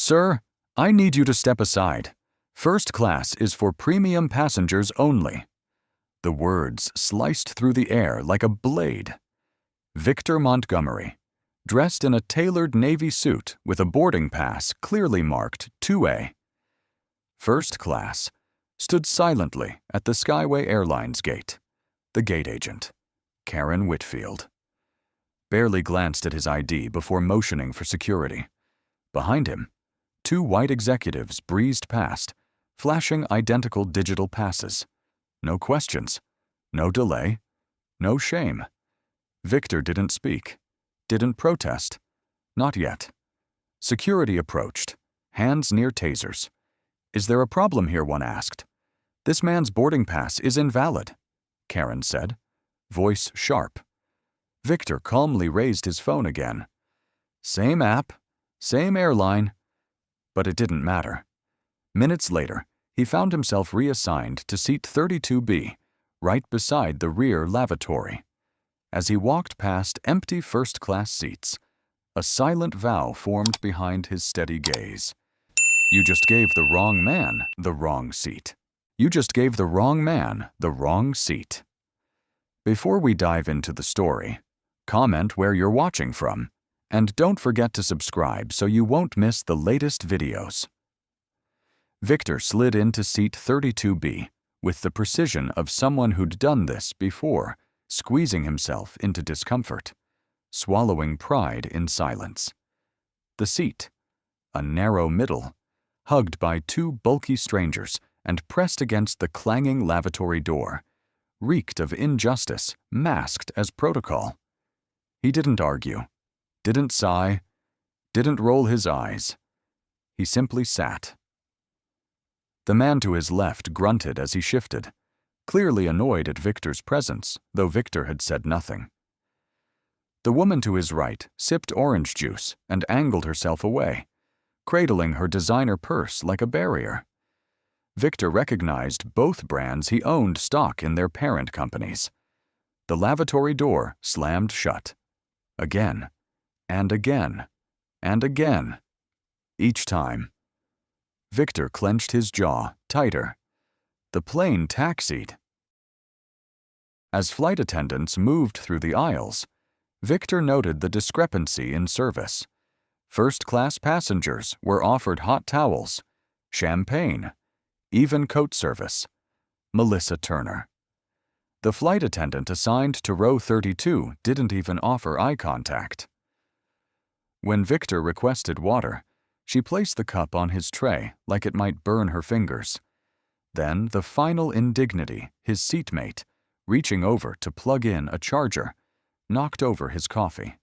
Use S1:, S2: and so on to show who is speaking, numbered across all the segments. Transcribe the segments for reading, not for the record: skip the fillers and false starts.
S1: Sir, I need you to step aside. First class is for premium passengers only. The words sliced through the air like a blade. Victor Montgomery, dressed in a tailored navy suit with a boarding pass clearly marked 2A. First class stood silently at the Skyway Airlines gate. The gate agent, Karen Whitfield, barely glanced at his ID before motioning for security. Behind him, two white executives breezed past, flashing identical digital passes. No questions, no delay, no shame. Victor didn't speak, didn't protest. Not yet. Security approached, hands near tasers. Is there a problem here, one asked. This man's boarding pass is invalid, Karen said, voice sharp. Victor calmly raised his phone again. Same app, same airline. But it didn't matter. Minutes later, he found himself reassigned to seat 32B, right beside the rear lavatory. As he walked past empty first-class seats, a silent vow formed behind his steady gaze. You just gave the wrong man the wrong seat. You just gave the wrong man the wrong seat. Before we dive into the story, comment where you're watching from, and don't forget to subscribe so you won't miss the latest videos. Victor slid into seat 32B with the precision of someone who'd done this before, squeezing himself into discomfort, swallowing pride in silence. The seat, a narrow middle, hugged by two bulky strangers and pressed against the clanging lavatory door, reeked of injustice masked as protocol. He didn't argue, didn't sigh, didn't roll his eyes. He simply sat. The man to his left grunted as he shifted, clearly annoyed at Victor's presence, though Victor had said nothing. The woman to his right sipped orange juice and angled herself away, cradling her designer purse like a barrier. Victor recognized both brands he owned stock in their parent companies. The lavatory door slammed shut. Again, and again, and again. Each time. Victor clenched his jaw tighter. The plane taxied. As flight attendants moved through the aisles, Victor noted the discrepancy in service. First-class passengers were offered hot towels, champagne, even coat service. Melissa Turner. The flight attendant assigned to row 32 didn't even offer eye contact. When Victor requested water, she placed the cup on his tray like it might burn her fingers. Then the final indignity, his seatmate, reaching over to plug in a charger, knocked over his coffee.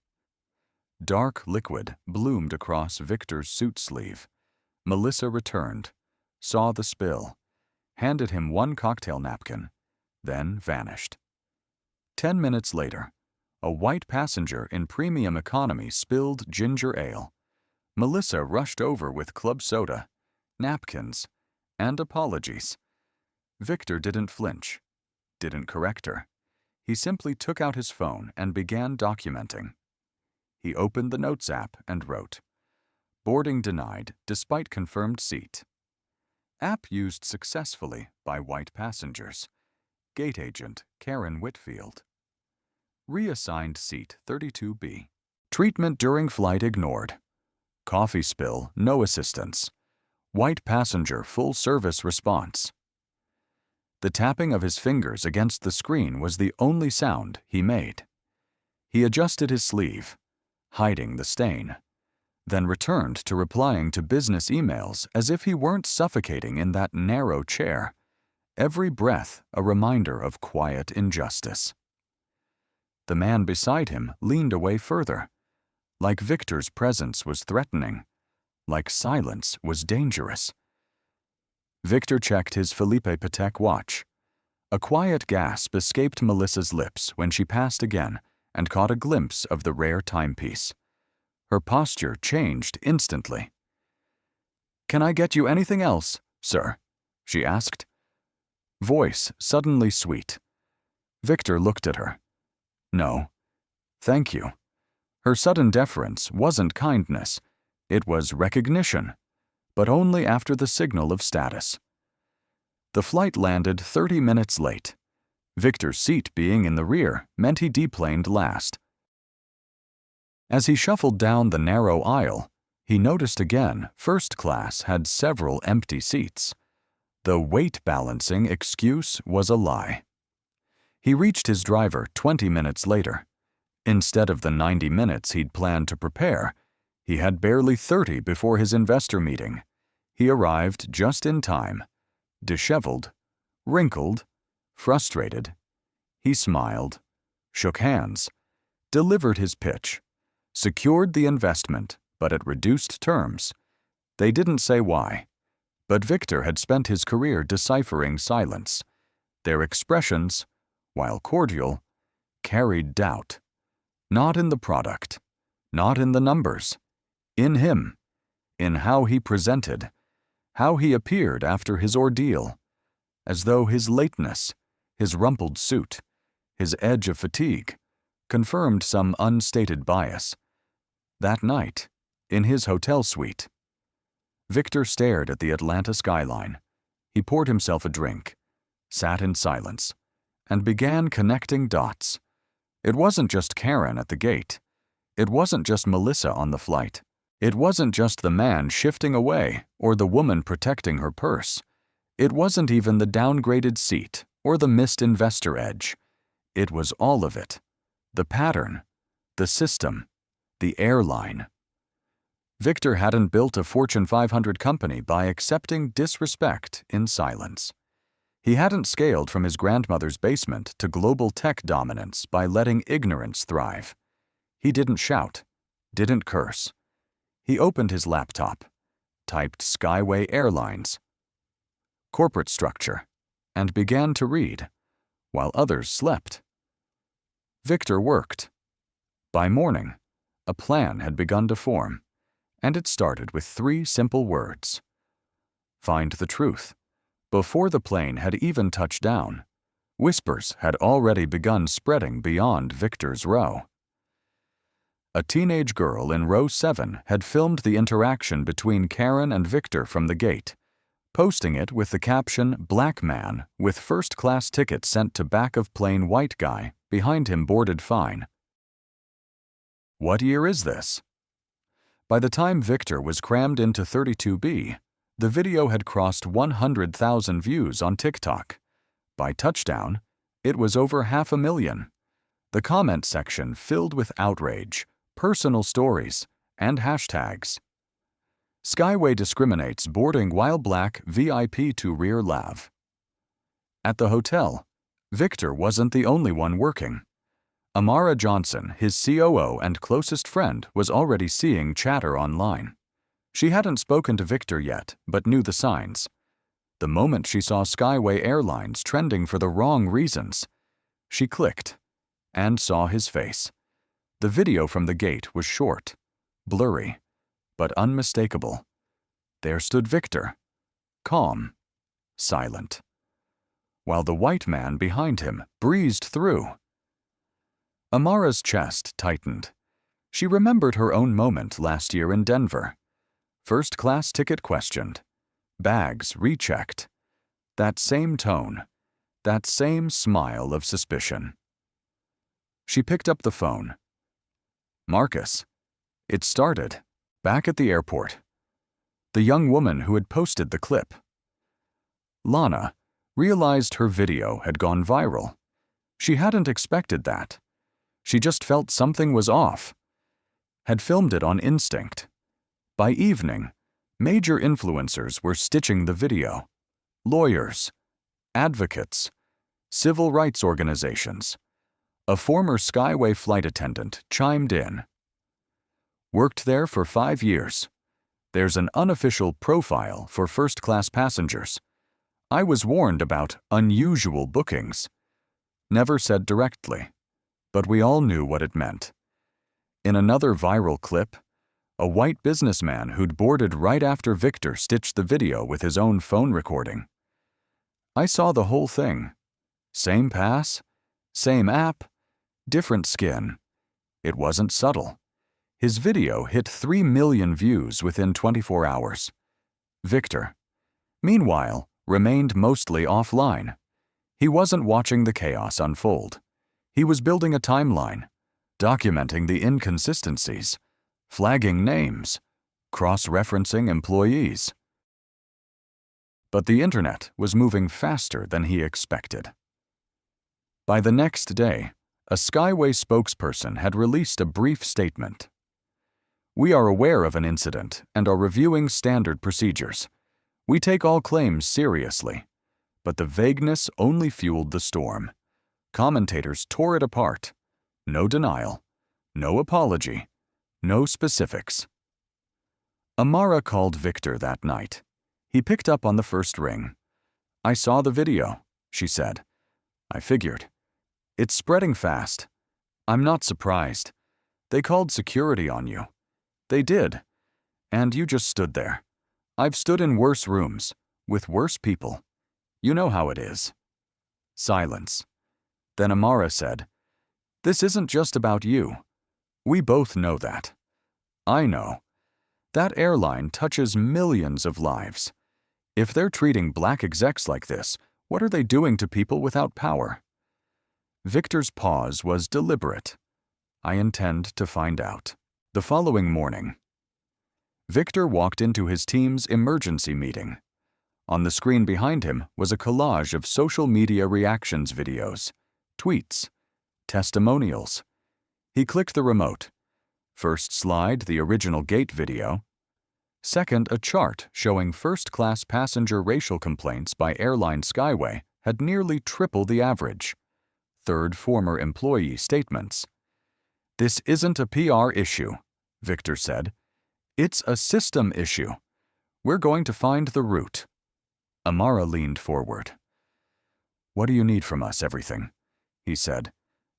S1: Dark liquid bloomed across Victor's suit sleeve. Melissa returned, saw the spill, handed him one cocktail napkin, then vanished. 10 minutes later, a white passenger in premium economy spilled ginger ale. Melissa rushed over with club soda, napkins, and apologies. Victor didn't flinch, didn't correct her. He simply took out his phone and began documenting. He opened the Notes app and wrote, "Boarding denied despite confirmed seat. App used successfully by white passengers. Gate agent Karen Whitfield. Reassigned seat 32B. Treatment during flight ignored. Coffee spill, no assistance. White passenger full service response." The tapping of his fingers against the screen was the only sound he made. He adjusted his sleeve, hiding the stain, then returned to replying to business emails as if he weren't suffocating in that narrow chair, every breath a reminder of quiet injustice. The man beside him leaned away further, like Victor's presence was threatening, like silence was dangerous. Victor checked his Philippe Patek watch. A quiet gasp escaped Melissa's lips when she passed again and caught a glimpse of the rare timepiece. Her posture changed instantly. "Can I get you anything else, sir?" she asked. Voice suddenly sweet. Victor looked at her. "No, thank you." Her sudden deference wasn't kindness. It was recognition, but only after the signal of status. The flight landed 30 minutes late. Victor's seat being in the rear meant he deplaned last. As he shuffled down the narrow aisle, he noticed again first class had several empty seats. The weight-balancing excuse was a lie. He reached his driver 20 minutes later. Instead of the 90 minutes he'd planned to prepare, he had barely 30 before his investor meeting. He arrived just in time, disheveled, wrinkled, frustrated. He smiled, shook hands, delivered his pitch, secured the investment, but at reduced terms. They didn't say why, but Victor had spent his career deciphering silence. Their expressions, while cordial, carried doubt. Not in the product, not in the numbers, in him, in how he presented, how he appeared after his ordeal, as though his lateness, his rumpled suit, his edge of fatigue, confirmed some unstated bias. That night, in his hotel suite, Victor stared at the Atlanta skyline. He poured himself a drink, sat in silence, and began connecting dots. It wasn't just Karen at the gate. It wasn't just Melissa on the flight. It wasn't just the man shifting away or the woman protecting her purse. It wasn't even the downgraded seat or the missed investor edge. It was all of it. The pattern, the system, the airline. Victor hadn't built a Fortune 500 company by accepting disrespect in silence. He hadn't scaled from his grandmother's basement to global tech dominance by letting ignorance thrive. He didn't shout, didn't curse. He opened his laptop, typed Skyway Airlines, corporate structure, and began to read, while others slept. Victor worked. By morning, a plan had begun to form, and it started with 3 simple words. Find the truth. Before the plane had even touched down, whispers had already begun spreading beyond Victor's row. A teenage girl in row 7 had filmed the interaction between Karen and Victor from the gate, posting it with the caption, "Black man with first-class ticket sent to back of plane white guy, behind him boarded fine." What year is this? By the time Victor was crammed into 32B, the video had crossed 100,000 views on TikTok. By touchdown, it was over 500,000. The comment section filled with outrage, personal stories, and hashtags. Skyway discriminates boarding while black VIP to rear lav. At the hotel, Victor wasn't the only one working. Amara Johnson, his COO and closest friend, was already seeing chatter online. She hadn't spoken to Victor yet, but knew the signs. The moment she saw Skyway Airlines trending for the wrong reasons, she clicked and saw his face. The video from the gate was short, blurry, but unmistakable. There stood Victor, calm, silent, while the white man behind him breezed through. Amara's chest tightened. She remembered her own moment last year in Denver. First-class ticket questioned, bags rechecked. That same tone, that same smile of suspicion. She picked up the phone. Marcus. It started, back at the airport. The young woman who had posted the clip. Lana realized her video had gone viral. She hadn't expected that. She just felt something was off. Had filmed it on instinct. By evening, major influencers were stitching the video. Lawyers, advocates, civil rights organizations. A former Skyway flight attendant chimed in. Worked there for 5 years. There's an unofficial profile for first-class passengers. I was warned about unusual bookings. Never said directly, but we all knew what it meant. In another viral clip, a white businessman who'd boarded right after Victor stitched the video with his own phone recording. I saw the whole thing. Same pass, same app, different skin. It wasn't subtle. His video hit 3 million views within 24 hours. Victor, meanwhile, remained mostly offline. He wasn't watching the chaos unfold. He was building a timeline, documenting the inconsistencies, flagging names, cross-referencing employees. But the internet was moving faster than he expected. By the next day, a Skyway spokesperson had released a brief statement. "We are aware of an incident and are reviewing standard procedures. We take all claims seriously." But the vagueness only fueled the storm. Commentators tore it apart. No denial, no apology, no specifics. Amara called Victor that night. He picked up on the first ring. "I saw the video," she said. "I figured. It's spreading fast. I'm not surprised. They called security on you. They did. And you just stood there. I've stood in worse rooms, with worse people. You know how it is." Silence. Then Amara said, "This isn't just about you. We both know that. I know. That airline touches millions of lives. If they're treating black execs like this, what are they doing to people without power?" Victor's pause was deliberate. "I intend to find out." The following morning, Victor walked into his team's emergency meeting. On the screen behind him was a collage of social media reactions videos, tweets, testimonials. He clicked the remote. First slide, the original gate video. Second, a chart showing first-class passenger racial complaints by Airline Skyway had nearly triple the average. Third, former employee statements. "This isn't a PR issue," Victor said. "It's a system issue. We're going to find the root." Amara leaned forward. "What do you need from us, everything?" he said.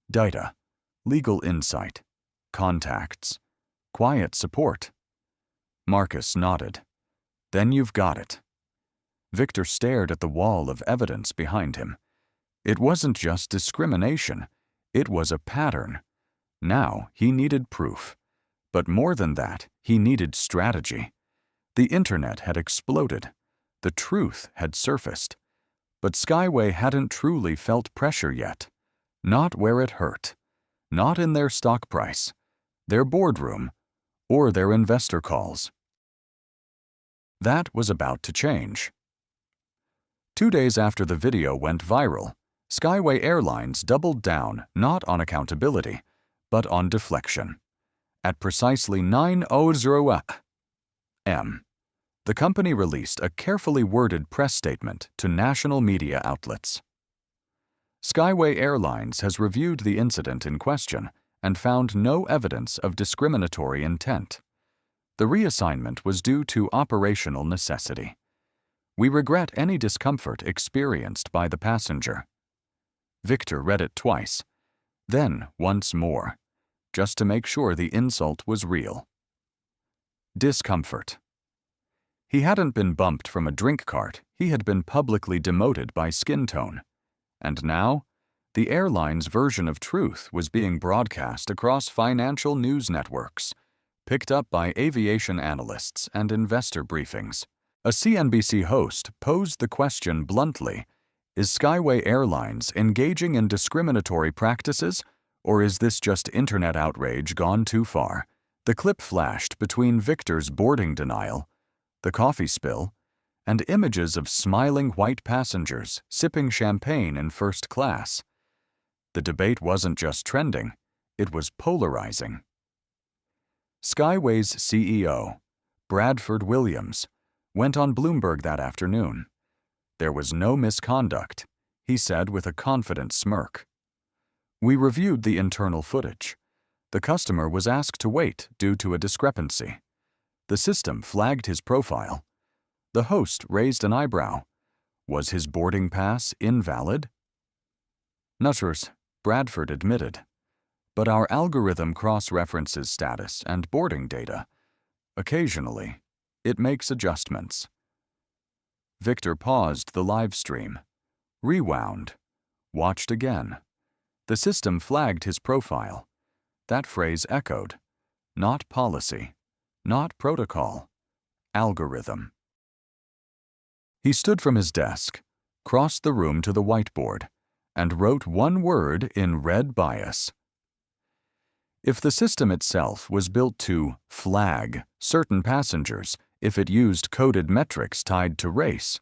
S1: "Data, legal insight, contacts, quiet support." Marcus nodded. "Then you've got it." Victor stared at the wall of evidence behind him. It wasn't just discrimination. It was a pattern. Now he needed proof. But more than that, he needed strategy. The internet had exploded. The truth had surfaced. But Skyway hadn't truly felt pressure yet. Not where it hurt. Not in their stock price, their boardroom, or their investor calls. That was about to change. 2 days after the video went viral, Skyway Airlines doubled down not on accountability, but on deflection. At precisely 9:00 a.m., the company released a carefully worded press statement to national media outlets. Skyway Airlines has reviewed the incident in question and found no evidence of discriminatory intent. The reassignment was due to operational necessity. We regret any discomfort experienced by the passenger. Victor read it twice, then once more, just to make sure the insult was real. Discomfort. He hadn't been bumped from a drink cart, he had been publicly demoted by skin tone. And now, the airline's version of truth was being broadcast across financial news networks, picked up by aviation analysts and investor briefings. A CNBC host posed the question bluntly, is Skyway Airlines engaging in discriminatory practices, or is this just internet outrage gone too far? The clip flashed between Victor's boarding denial, the coffee spill, and images of smiling white passengers sipping champagne in first class. The debate wasn't just trending, it was polarizing. Skyway's CEO, Bradford Williams, went on Bloomberg that afternoon. There was no misconduct, he said with a confident smirk. We reviewed the internal footage. The customer was asked to wait due to a discrepancy. The system flagged his profile. The host raised an eyebrow. Was his boarding pass invalid? Nutters, Bradford admitted. But our algorithm cross-references status and boarding data. Occasionally, it makes adjustments. Victor paused the live stream, rewound, watched again. The system flagged his profile. That phrase echoed. Not policy, not protocol, algorithm. He stood from his desk, crossed the room to the whiteboard, and wrote one word in red bias. If the system itself was built to flag certain passengers if it used coded metrics tied to race,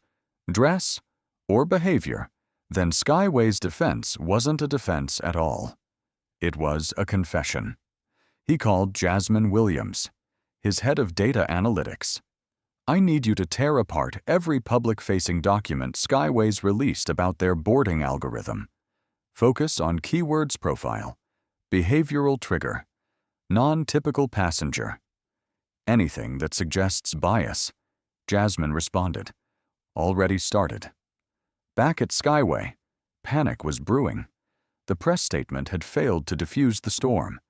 S1: dress, or behavior, then Skyway's defense wasn't a defense at all. It was a confession. He called Jasmine Williams, his head of data analytics. "I need you to tear apart every public-facing document Skyway's released about their boarding algorithm. Focus on keywords profile, behavioral trigger, non-typical passenger. Anything that suggests bias," Jasmine responded. Already started. Back at Skyway, panic was brewing. The press statement had failed to diffuse the storm.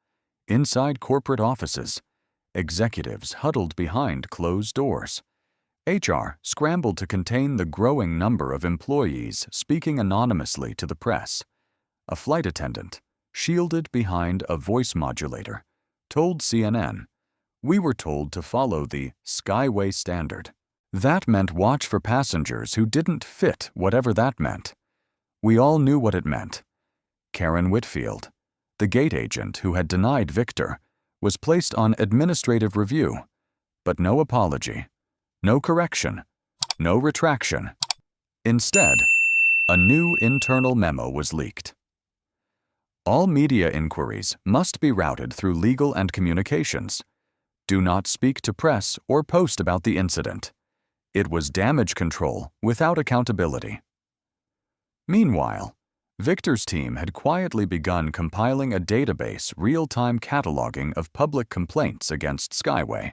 S1: Inside corporate offices, executives huddled behind closed doors. HR scrambled to contain the growing number of employees speaking anonymously to the press. A flight attendant, shielded behind a voice modulator, told CNN, "We were told to follow the Skyway standard." That meant watch for passengers who didn't fit whatever that meant. We all knew what it meant. Karen Whitfield, the gate agent who had denied Victor, was placed on administrative review, but no apology, no correction, no retraction. Instead, a new internal memo was leaked. All media inquiries must be routed through legal and communications. Do not speak to press or post about the incident. It was damage control without accountability. Meanwhile, Victor's team had quietly begun compiling a database real-time cataloging of public complaints against Skyway.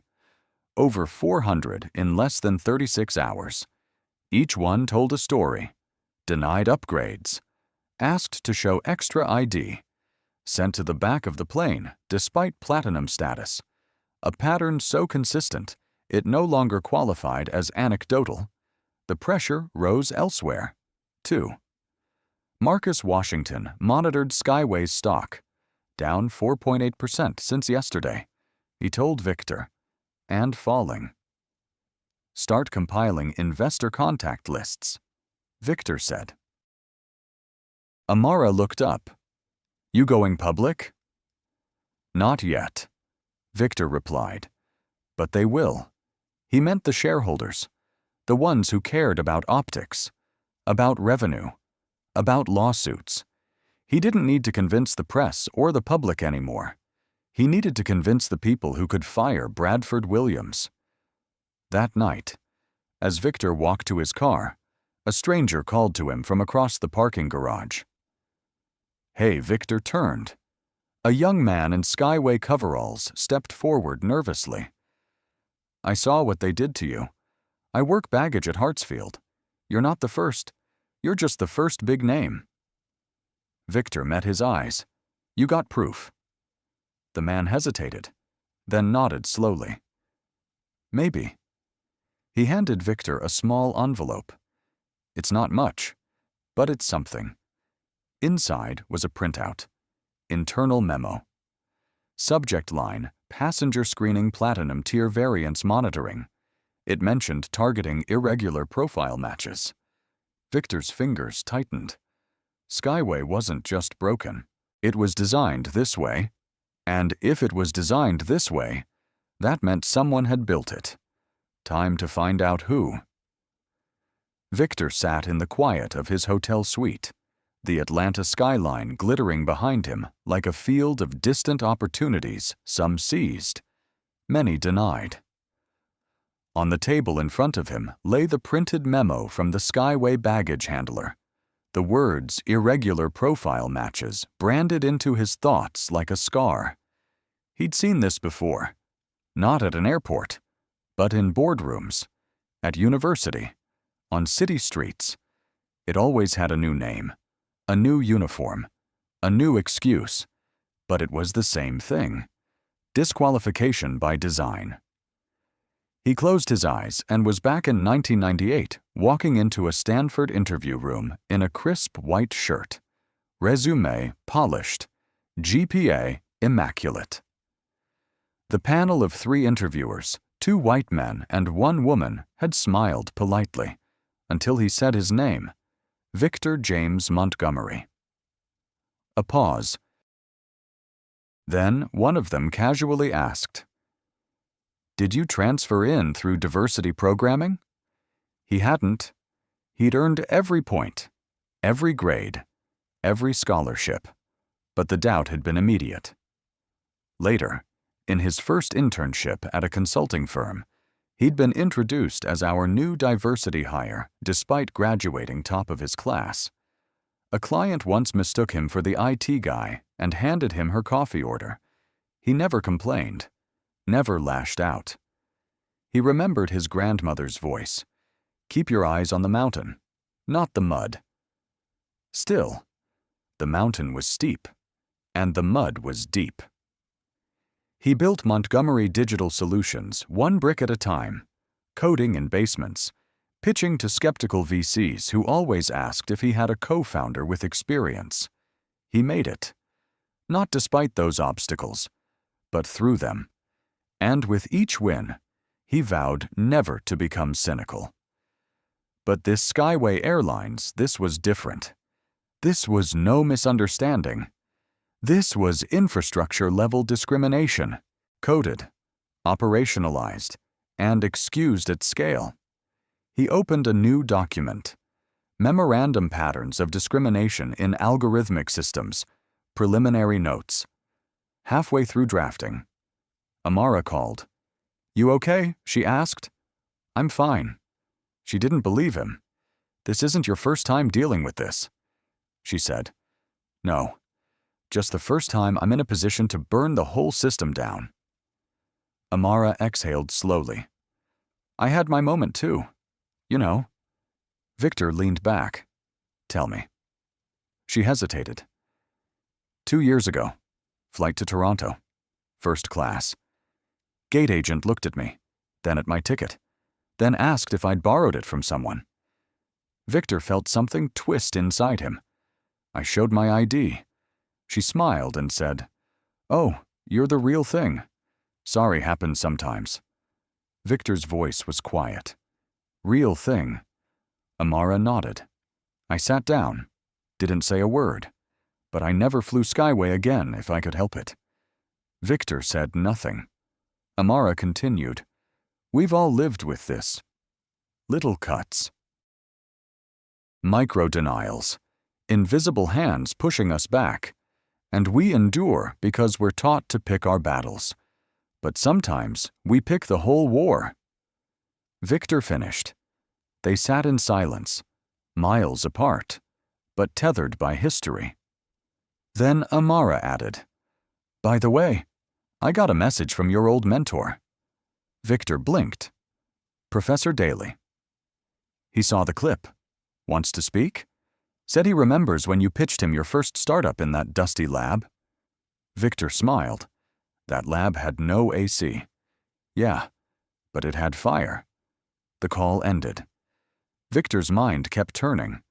S1: Over 400 in less than 36 hours. Each one told a story, denied upgrades, asked to show extra ID, sent to the back of the plane despite platinum status, a pattern so consistent it no longer qualified as anecdotal. The pressure rose elsewhere, too. Marcus Washington monitored Skyway's stock, down 4.8% since yesterday. He told Victor, and falling. "Start compiling investor contact lists," Victor said. Amara looked up. "You going public?" "Not yet," Victor replied. "But they will." He meant the shareholders, the ones who cared about optics, about revenue, about lawsuits. He didn't need to convince the press or the public anymore. He needed to convince the people who could fire Bradford Williams. That night, as Victor walked to his car, a stranger called to him from across the parking garage. "Hey," Victor turned. A young man in Skyway coveralls stepped forward nervously. "I saw what they did to you. I work baggage at Hartsfield. You're not the first. You're just the first big name." Victor met his eyes. "You got proof?" The man hesitated, then nodded slowly. "Maybe." He handed Victor a small envelope. "It's not much, but it's something." Inside was a printout. Internal memo. Subject line, "Passenger Screening Platinum Tier Variance Monitoring." It mentioned targeting irregular profile matches. Victor's fingers tightened. Skyway wasn't just broken. It was designed this way. And if it was designed this way, that meant someone had built it. Time to find out who. Victor sat in the quiet of his hotel suite, the Atlanta skyline glittering behind him like a field of distant opportunities some seized, many denied. On the table in front of him lay the printed memo from the Skyway baggage handler, the words "irregular profile matches" branded into his thoughts like a scar. He'd seen this before, not at an airport, but in boardrooms, at university, on city streets. It always had a new name, a new uniform, a new excuse, but it was the same thing: disqualification by design. He closed his eyes and was back in 1998, walking into a Stanford interview room in a crisp white shirt. Resume polished, GPA immaculate. The panel of 3 interviewers, 2 white men and 1 woman, had smiled politely, until he said his name, Victor James Montgomery. A pause. Then one of them casually asked, "Did you transfer in through diversity programming?" He hadn't. He'd earned every point, every grade, every scholarship, but the doubt had been immediate. Later, in his first internship at a consulting firm, he'd been introduced as our new diversity hire despite graduating top of his class. A client once mistook him for the IT guy and handed him her coffee order. He never complained, never lashed out. He remembered his grandmother's voice. "Keep your eyes on the mountain, not the mud." Still, the mountain was steep, and the mud was deep. He built Montgomery Digital Solutions one brick at a time, coding in basements, pitching to skeptical VCs who always asked if he had a co-founder with experience. He made it, not despite those obstacles, but through them. And with each win, he vowed never to become cynical. But this Skyway Airlines, this was different. This was no misunderstanding. This was infrastructure-level discrimination, coded, operationalized, and excused at scale. He opened a new document, Memorandum Patterns of Discrimination in Algorithmic Systems, Preliminary Notes. Halfway through drafting, Amara called. "You okay?" she asked. "I'm fine." She didn't believe him. "This isn't your first time dealing with this," she said. "No, just the first time I'm in a position to burn the whole system down." Amara exhaled slowly. "I had my moment too. You know." Victor leaned back. "Tell me." She hesitated. 2 years ago, flight to Toronto, first class. Gate agent looked at me, then at my ticket, then asked if I'd borrowed it from someone. Victor felt something twist inside him. I showed my ID. She smiled and said, "Oh, you're the real thing. Sorry happens sometimes." Victor's voice was quiet. "Real thing." Amara nodded. I sat down, didn't say a word, but I never flew Skyway again if I could help it. Victor said nothing. Amara continued, "We've all lived with this. Little cuts. Micro-denials. Invisible hands pushing us back. And we endure because we're taught to pick our battles. But sometimes we pick the whole war." Victor finished. They sat in silence, miles apart, but tethered by history. Then Amara added, "By the way, I got a message from your old mentor." Victor blinked. "Professor Daly." "He saw the clip. Wants to speak? Said he remembers when you pitched him your first startup in that dusty lab." Victor smiled. That lab had no AC. Yeah, but it had fire. The call ended. Victor's mind kept turning.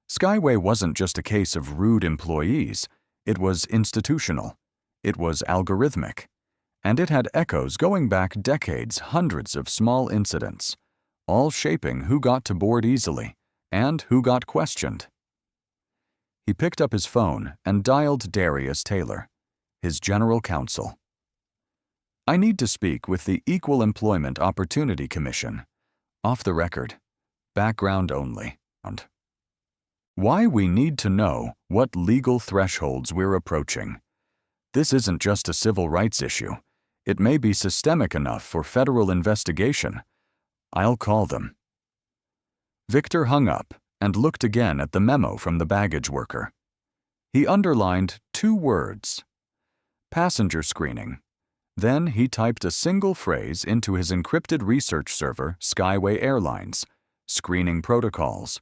S1: Skyway wasn't just a case of rude employees. It was institutional. It was algorithmic. And it had echoes going back decades, hundreds of small incidents, all shaping who got to board easily and who got questioned. He picked up his phone and dialed Darius Taylor, his general counsel. "I need to speak with the Equal Employment Opportunity Commission. Off the record. Background only. And why we need to know what legal thresholds we're approaching. This isn't just a civil rights issue. It may be systemic enough for federal investigation. I'll call them." Victor hung up and looked again at the memo from the baggage worker. He underlined 2 words. Passenger screening. Then he typed a single phrase into his encrypted research server, Skyway Airlines. Screening protocols.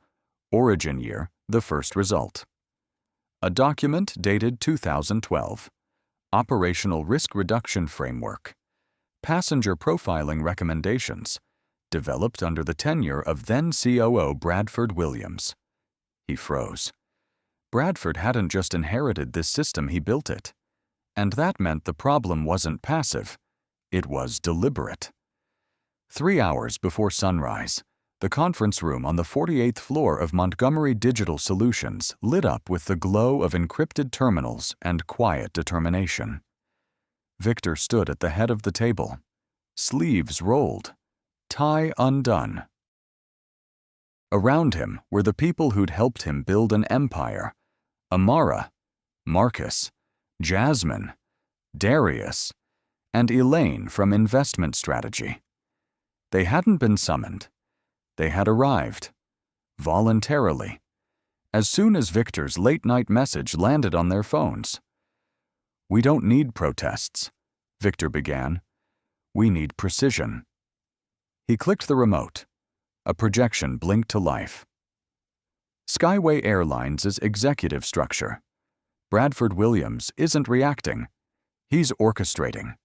S1: Origin year, the first result. A document dated 2012. Operational Risk Reduction Framework. Passenger Profiling Recommendations. Developed under the tenure of then COO Bradford Williams. He froze. Bradford hadn't just inherited this system, he built it. And that meant the problem wasn't passive. It was deliberate. 3 hours before sunrise, The conference room on the 48th floor of Montgomery Digital Solutions lit up with the glow of encrypted terminals and quiet determination. Victor stood at the head of the table, sleeves rolled, tie undone. Around him were the people who'd helped him build an empire: Amara, Marcus, Jasmine, Darius, and Elaine from Investment Strategy. They hadn't been summoned. They had arrived, voluntarily, as soon as Victor's late-night message landed on their phones. "We don't need protests," Victor began. "We need precision." He clicked the remote. A projection blinked to life. Skyway Airlines' executive structure. Bradford Williams isn't reacting. He's orchestrating.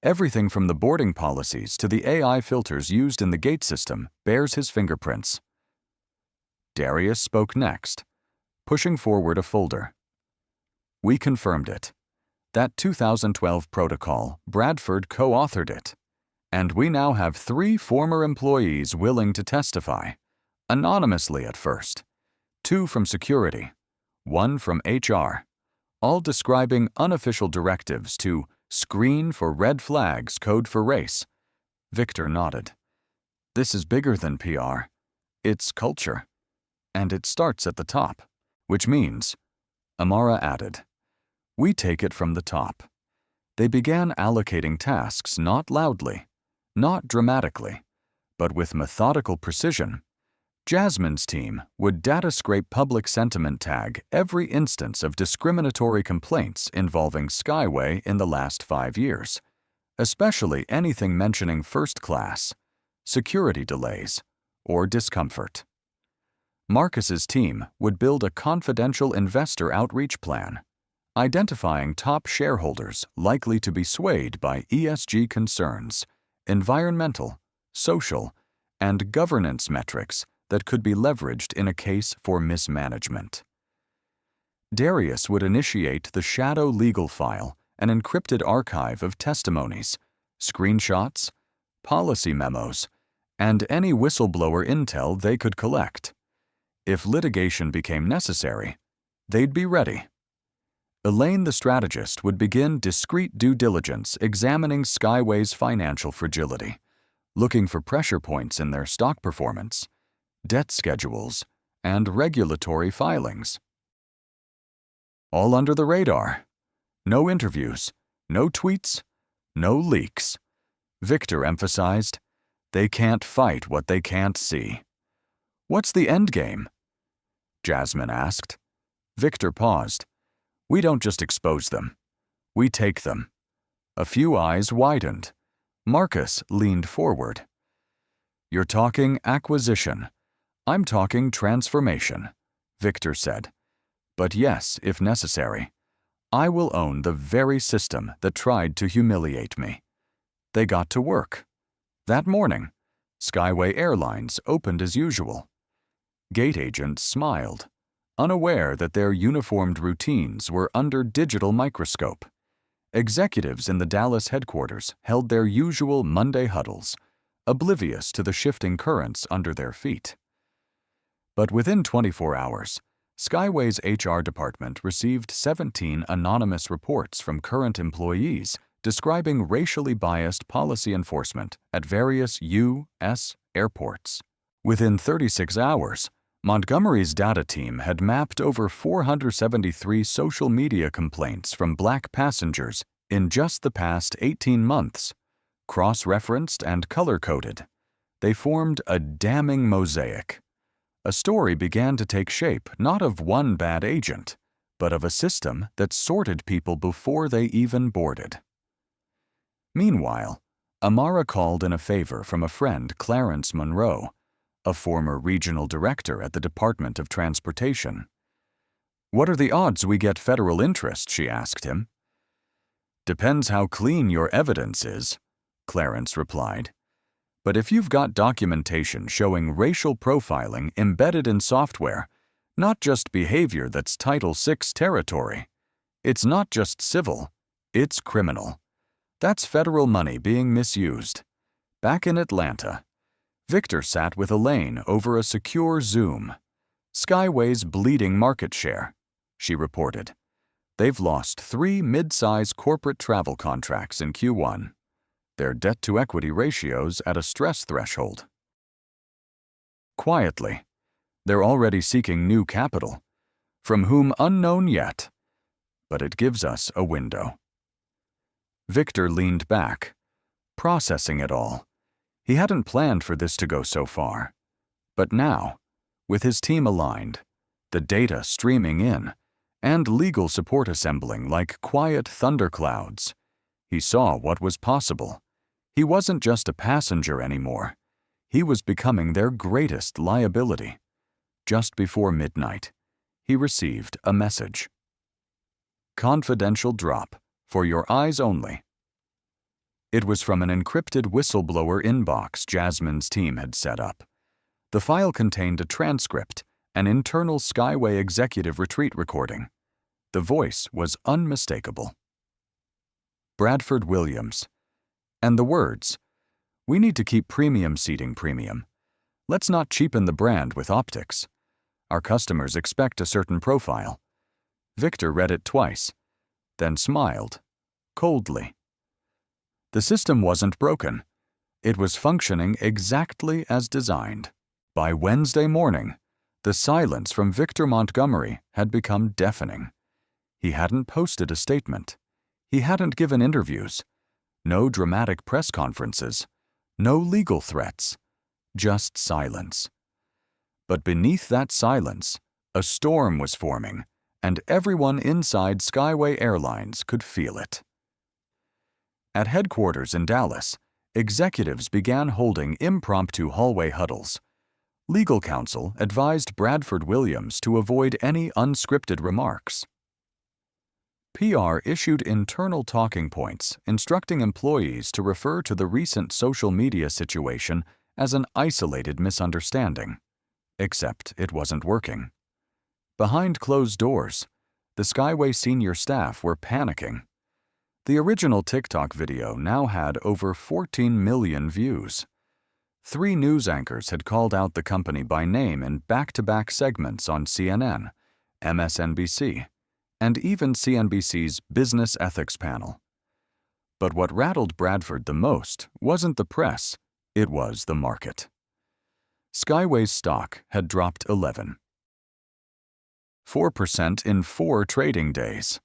S1: Everything from the boarding policies to the AI filters used in the gate system bears his fingerprints. Darius spoke next, pushing forward a folder. "We confirmed it. That 2012 protocol, Bradford co-authored it. And we now have 3 former employees willing to testify, anonymously at first. 2 from security, 1 from HR, all describing unofficial directives to screen for red flags, code for race." Victor nodded. "This is bigger than PR. It's culture. And it starts at the top, which means," Amara added, "we take it from the top." They began allocating tasks not loudly, not dramatically, but with methodical precision. Jasmine's team would data scrape public sentiment tag every instance of discriminatory complaints involving Skyway in the last 5 years, especially anything mentioning first class, security delays, or discomfort. Marcus's team would build a confidential investor outreach plan, identifying top shareholders likely to be swayed by ESG concerns, environmental, social, and governance metrics that could be leveraged in a case for mismanagement. Darius would initiate the shadow legal file, an encrypted archive of testimonies, screenshots, policy memos, and any whistleblower intel they could collect. If litigation became necessary, they'd be ready. Elaine the strategist would begin discreet due diligence examining Skyway's financial fragility, looking for pressure points in their stock performance, debt schedules, and regulatory filings. All under the radar. No interviews, no tweets, no leaks. Victor emphasized, "They can't fight what they can't see." "What's the end game?" Jasmine asked. Victor paused. "We don't just expose them. We take them." A few eyes widened. Marcus leaned forward. "You're talking acquisition. I'm talking transformation," Victor said. "But yes, if necessary. I will own the very system that tried to humiliate me." They got to work. That morning, Skyway Airlines opened as usual. Gate agents smiled, unaware that their uniformed routines were under digital microscope. Executives in the Dallas headquarters held their usual Monday huddles, oblivious to the shifting currents under their feet. But within 24 hours, Skyway's HR department received 17 anonymous reports from current employees describing racially biased policy enforcement at various U.S. airports. Within 36 hours, Montgomery's data team had mapped over 473 social media complaints from Black passengers in just the past 18 months. Cross-referenced and color-coded, they formed a damning mosaic. A story began to take shape not of one bad agent, but of a system that sorted people before they even boarded. Meanwhile, Amara called in a favor from a friend, Clarence Monroe, a former regional director at the Department of Transportation. "What are the odds we get federal interest?" she asked him. "Depends how clean your evidence is," Clarence replied. "But if you've got documentation showing racial profiling embedded in software, not just behavior that's Title VI territory, it's not just civil, it's criminal. That's federal money being misused. Back in Atlanta, Victor sat with Elaine over a secure Zoom. "Skyway's bleeding market share," she reported. "They've lost 3 mid-size corporate travel contracts in Q1. Their debt-to-equity ratio's at a stress threshold." Quietly, they're already seeking new capital, from whom unknown yet, but it gives us a window. Victor leaned back, processing it all. He hadn't planned for this to go so far. But now, with his team aligned, the data streaming in, and legal support assembling like quiet thunderclouds, he saw what was possible. He wasn't just a passenger anymore. He was becoming their greatest liability. Just before midnight, he received a message. "Confidential drop, for your eyes only." It was from an encrypted whistleblower inbox Jasmine's team had set up. The file contained a transcript, an internal Skyway executive retreat recording. The voice was unmistakable. Bradford Williams. And the words, "We need to keep premium seating premium. Let's not cheapen the brand with optics. Our customers expect a certain profile." Victor read it twice, then smiled, coldly. The system wasn't broken. It was functioning exactly as designed. By Wednesday morning, the silence from Victor Montgomery had become deafening. He hadn't posted a statement. He hadn't given interviews. No dramatic press conferences. No legal threats. Just silence. But beneath that silence, a storm was forming, and everyone inside Skyway Airlines could feel it. At headquarters in Dallas, executives began holding impromptu hallway huddles. Legal counsel advised Bradford Williams to avoid any unscripted remarks. PR issued internal talking points instructing employees to refer to the recent social media situation as an isolated misunderstanding. Except it wasn't working. Behind closed doors, the Skyway senior staff were panicking. The original TikTok video now had over 14 million views. 3 news anchors had called out the company by name in back-to-back segments on CNN, MSNBC, and even CNBC's Business Ethics panel. But what rattled Bradford the most wasn't the press, it was the market. Skyway's stock had dropped 4% in 4 trading days.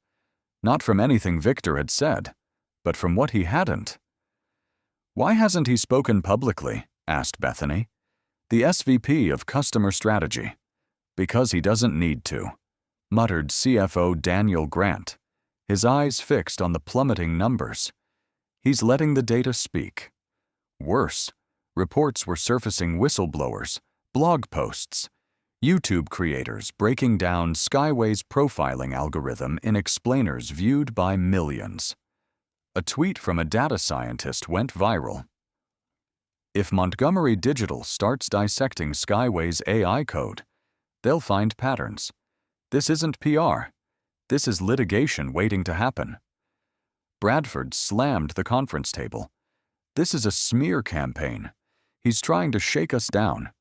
S1: Not from anything Victor had said, but from what he hadn't. "Why hasn't he spoken publicly?" asked Bethany, the SVP of Customer Strategy. "Because he doesn't need to," muttered CFO Daniel Grant, his eyes fixed on the plummeting numbers. "He's letting the data speak." Worse, reports were surfacing whistleblowers, blog posts, YouTube creators breaking down Skyway's profiling algorithm in explainers viewed by millions. A tweet from a data scientist went viral. "If Montgomery Digital starts dissecting Skyway's AI code, they'll find patterns. This isn't PR. This is litigation waiting to happen." Bradford slammed the conference table. "This is a smear campaign. He's trying to shake us down."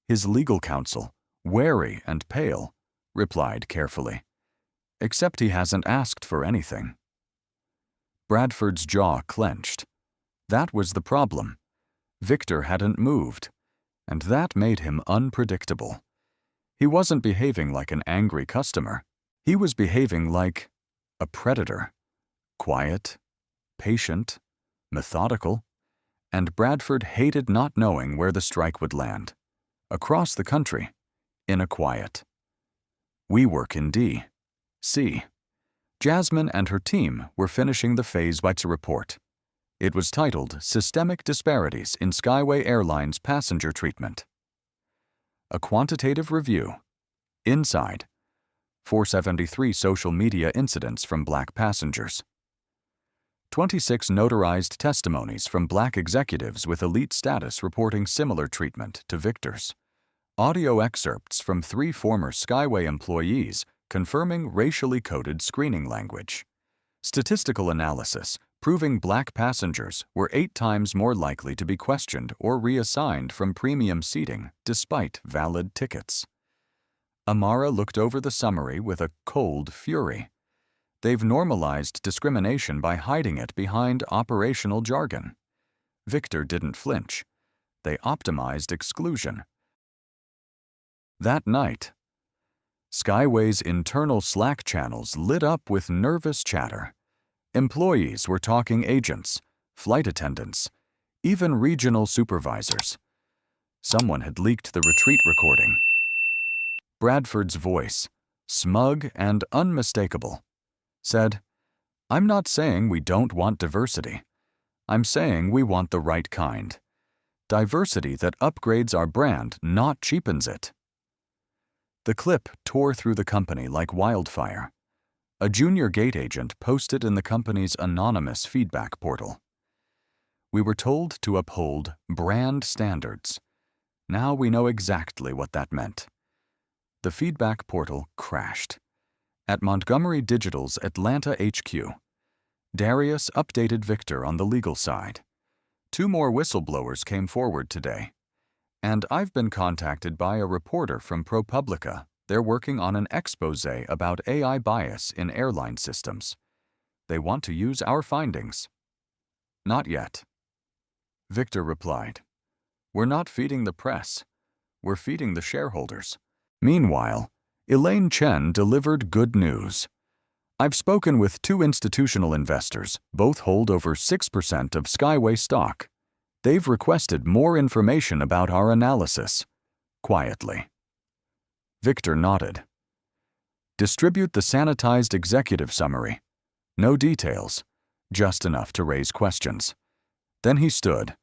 S1: His legal counsel, wary and pale, replied carefully, "Except he hasn't asked for anything." Bradford's jaw clenched. That was the problem. Victor hadn't moved, and that made him unpredictable. He wasn't behaving like an angry customer. He was behaving like a predator. Quiet, patient, methodical, and Bradford hated not knowing where the strike would land. Across the country, in a quiet. WeWork in D.C. Jasmine and her team were finishing the Phase 1 report. It was titled Systemic Disparities in Skyway Airlines Passenger Treatment. A quantitative review. Inside. 473 social media incidents from Black passengers. 26 notarized testimonies from Black executives with elite status reporting similar treatment to Victor's. Audio excerpts from 3 former Skyway employees confirming racially coded screening language. Statistical analysis proving Black passengers were 8 times more likely to be questioned or reassigned from premium seating despite valid tickets. Amara looked over the summary with a cold fury. They've normalized discrimination by hiding it behind operational jargon. Victor didn't flinch. They optimized exclusion. That night, Skyway's internal Slack channels lit up with nervous chatter. Employees were talking agents, flight attendants, even regional supervisors. Someone had leaked the retreat recording. Bradford's voice, smug and unmistakable, said, "I'm not saying we don't want diversity. I'm saying we want the right kind. Diversity that upgrades our brand, not cheapens it." The clip tore through the company like wildfire. A junior gate agent posted in the company's anonymous feedback portal. "We were told to uphold brand standards. Now we know exactly what that meant." The feedback portal crashed. At Montgomery Digital's Atlanta HQ, Darius updated Victor on the legal side. 2 more whistleblowers came forward today. And I've been contacted by a reporter from ProPublica. They're working on an expose about AI bias in airline systems. They want to use our findings. "Not yet." Victor replied, "We're not feeding the press. We're feeding the shareholders." Meanwhile, Elaine Chen delivered good news. "I've spoken with 2 institutional investors. Both hold over 6% of Skyway stock. They've requested more information about our analysis." Quietly. Victor nodded. "Distribute the sanitized executive summary. No details, just enough to raise questions." Then he stood,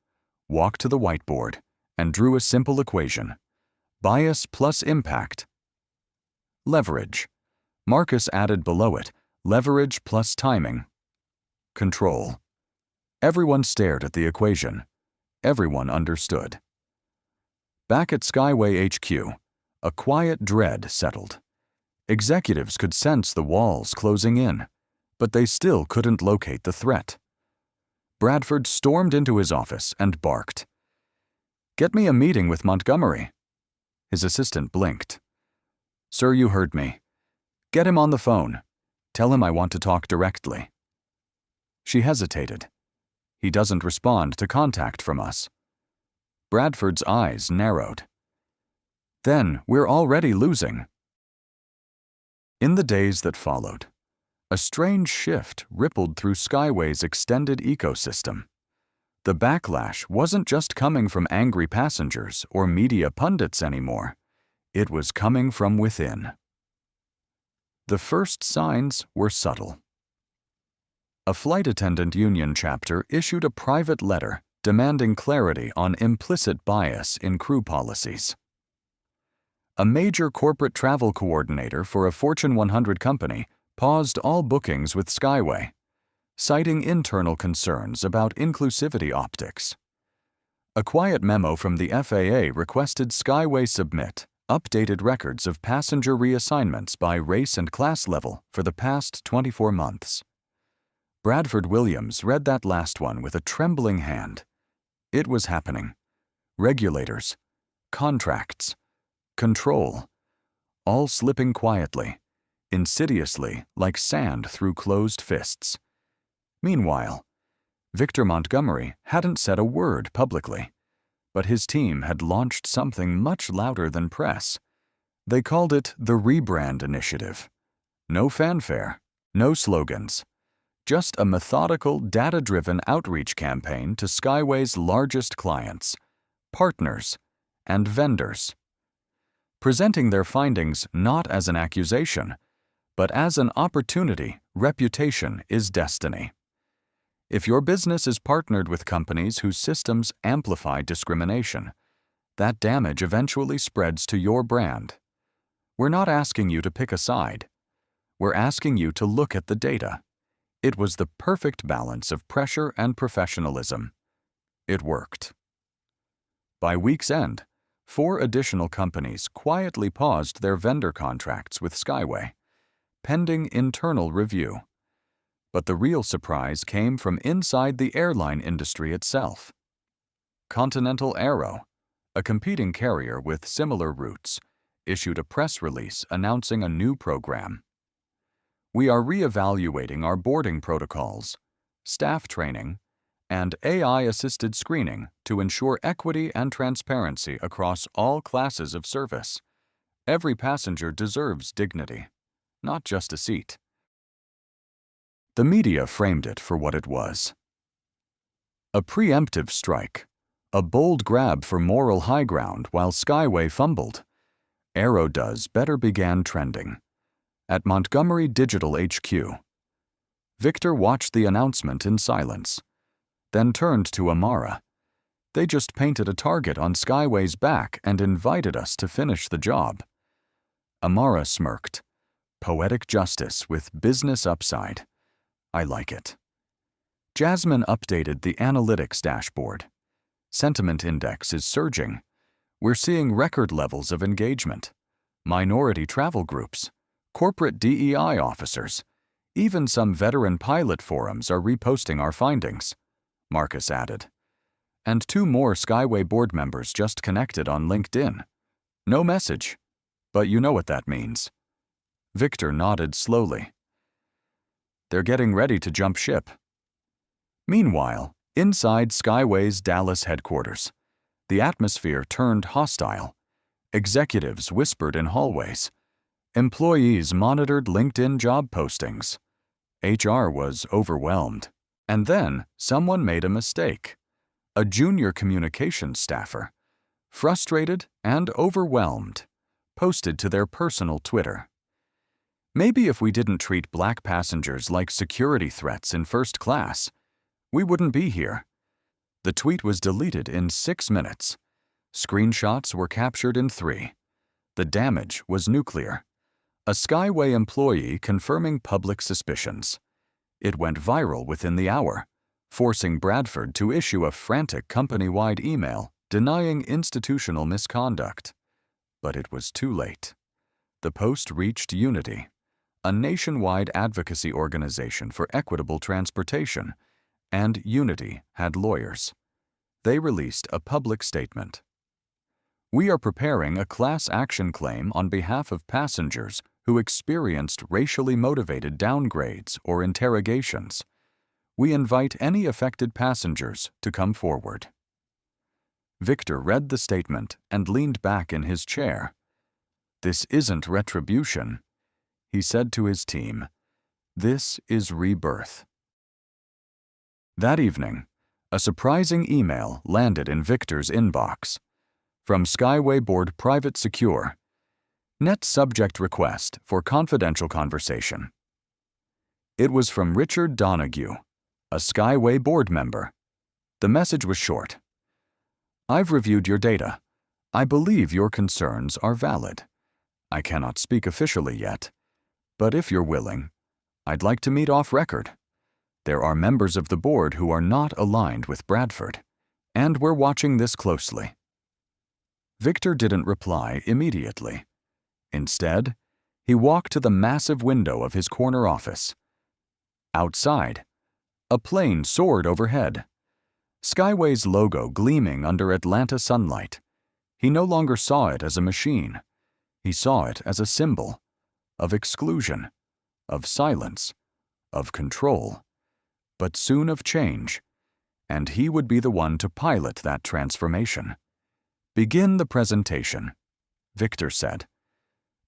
S1: walked to the whiteboard, and drew a simple equation. Bias plus impact. Leverage. Marcus added below it, leverage plus timing. Control. Everyone stared at the equation. Everyone understood. Back at Skyway HQ, a quiet dread settled. Executives could sense the walls closing in, but they still couldn't locate the threat. Bradford stormed into his office and barked, "Get me a meeting with Montgomery." His assistant blinked. "Sir, you heard me. Get him on the phone. Tell him I want to talk directly." She hesitated. "He doesn't respond to contact from us." Bradford's eyes narrowed. "Then we're already losing." In the days that followed, a strange shift rippled through Skyway's extended ecosystem. The backlash wasn't just coming from angry passengers or media pundits anymore. It was coming from within. The first signs were subtle. A flight attendant union chapter issued a private letter demanding clarity on implicit bias in crew policies. A major corporate travel coordinator for a Fortune 100 company paused all bookings with Skyway, citing internal concerns about inclusivity optics. A quiet memo from the FAA requested Skyway submit updated records of passenger reassignments by race and class level for the past 24 months. Bradford Williams read that last one with a trembling hand. It was happening. Regulators, contracts, control, all slipping quietly, insidiously like sand through closed fists. Meanwhile, Victor Montgomery hadn't said a word publicly, but his team had launched something much louder than press. They called it the Rebrand Initiative. No fanfare, no slogans, just a methodical, data-driven outreach campaign to Skyway's largest clients, partners, and vendors. Presenting their findings not as an accusation, but as an opportunity. Reputation is destiny. If your business is partnered with companies whose systems amplify discrimination, that damage eventually spreads to your brand. We're not asking you to pick a side. We're asking you to look at the data. It was the perfect balance of pressure and professionalism. It worked. By week's end, 4 additional companies quietly paused their vendor contracts with Skyway, pending internal review. But the real surprise came from inside the airline industry itself. Continental Aero, a competing carrier with similar routes, issued a press release announcing a new program. We are reevaluating our boarding protocols, staff training, and AI-assisted screening to ensure equity and transparency across all classes of service. Every passenger deserves dignity, not just a seat. The media framed it for what it was. A preemptive strike, a bold grab for moral high ground while Skyway fumbled. Aero does better began trending. At Montgomery Digital HQ. Victor watched the announcement in silence, then turned to Amara. They just painted a target on Skyway's back and invited us to finish the job. Amara smirked. Poetic justice with business upside. I like it. Jasmine updated the analytics dashboard. Sentiment index is surging. We're seeing record levels of engagement. Minority travel groups, corporate DEI officers, even some veteran pilot forums are reposting our findings, Marcus added. And 2 more Skyway board members just connected on LinkedIn. No message, but you know what that means. Victor nodded slowly. They're getting ready to jump ship. Meanwhile, inside Skyway's Dallas headquarters, the atmosphere turned hostile. Executives whispered in hallways. Employees monitored LinkedIn job postings. HR was overwhelmed. And then someone made a mistake. A junior communications staffer, frustrated and overwhelmed, posted to their personal Twitter. Maybe if we didn't treat black passengers like security threats in first class, we wouldn't be here. The tweet was deleted in 6 minutes. Screenshots were captured in 3. The damage was nuclear. A Skyway employee confirming public suspicions. It went viral within the hour, forcing Bradford to issue a frantic company-wide email denying institutional misconduct. But it was too late. The post reached Unity, a nationwide advocacy organization for equitable transportation, and Unity had lawyers. They released a public statement. We are preparing a class action claim on behalf of passengers who experienced racially motivated downgrades or interrogations. We invite any affected passengers to come forward. Victor read the statement and leaned back in his chair. This isn't retribution, he said to his team. This is rebirth. That evening, a surprising email landed in Victor's inbox. From Skyway Board Private Secure. Net subject request for confidential conversation. It was from Richard Donahue, a Skyway board member. The message was short. I've reviewed your data. I believe your concerns are valid. I cannot speak officially yet, but if you're willing, I'd like to meet off record. There are members of the board who are not aligned with Bradford, and we're watching this closely. Victor didn't reply immediately. Instead, he walked to the massive window of his corner office. Outside, a plane soared overhead. Skyway's logo gleaming under Atlanta sunlight. He no longer saw it as a machine. He saw it as a symbol of exclusion, of silence, of control, but soon of change, and he would be the one to pilot that transformation. Begin the presentation, Victor said.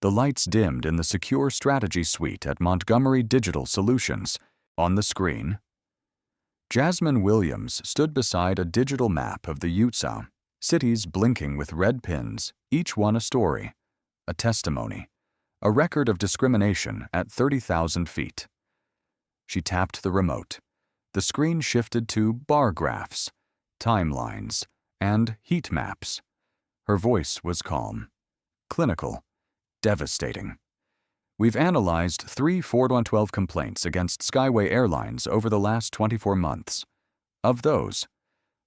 S1: The lights dimmed in the secure strategy suite at Montgomery Digital Solutions. On the screen, Jasmine Williams stood beside a digital map of the Utah, cities blinking with red pins, each one a story, a testimony, a record of discrimination at 30,000 feet. She tapped the remote. The screen shifted to bar graphs, timelines, and heat maps. Her voice was calm, clinical, devastating. We've analyzed 3 4-1-12 complaints against Skyway Airlines over the last 24 months. Of those,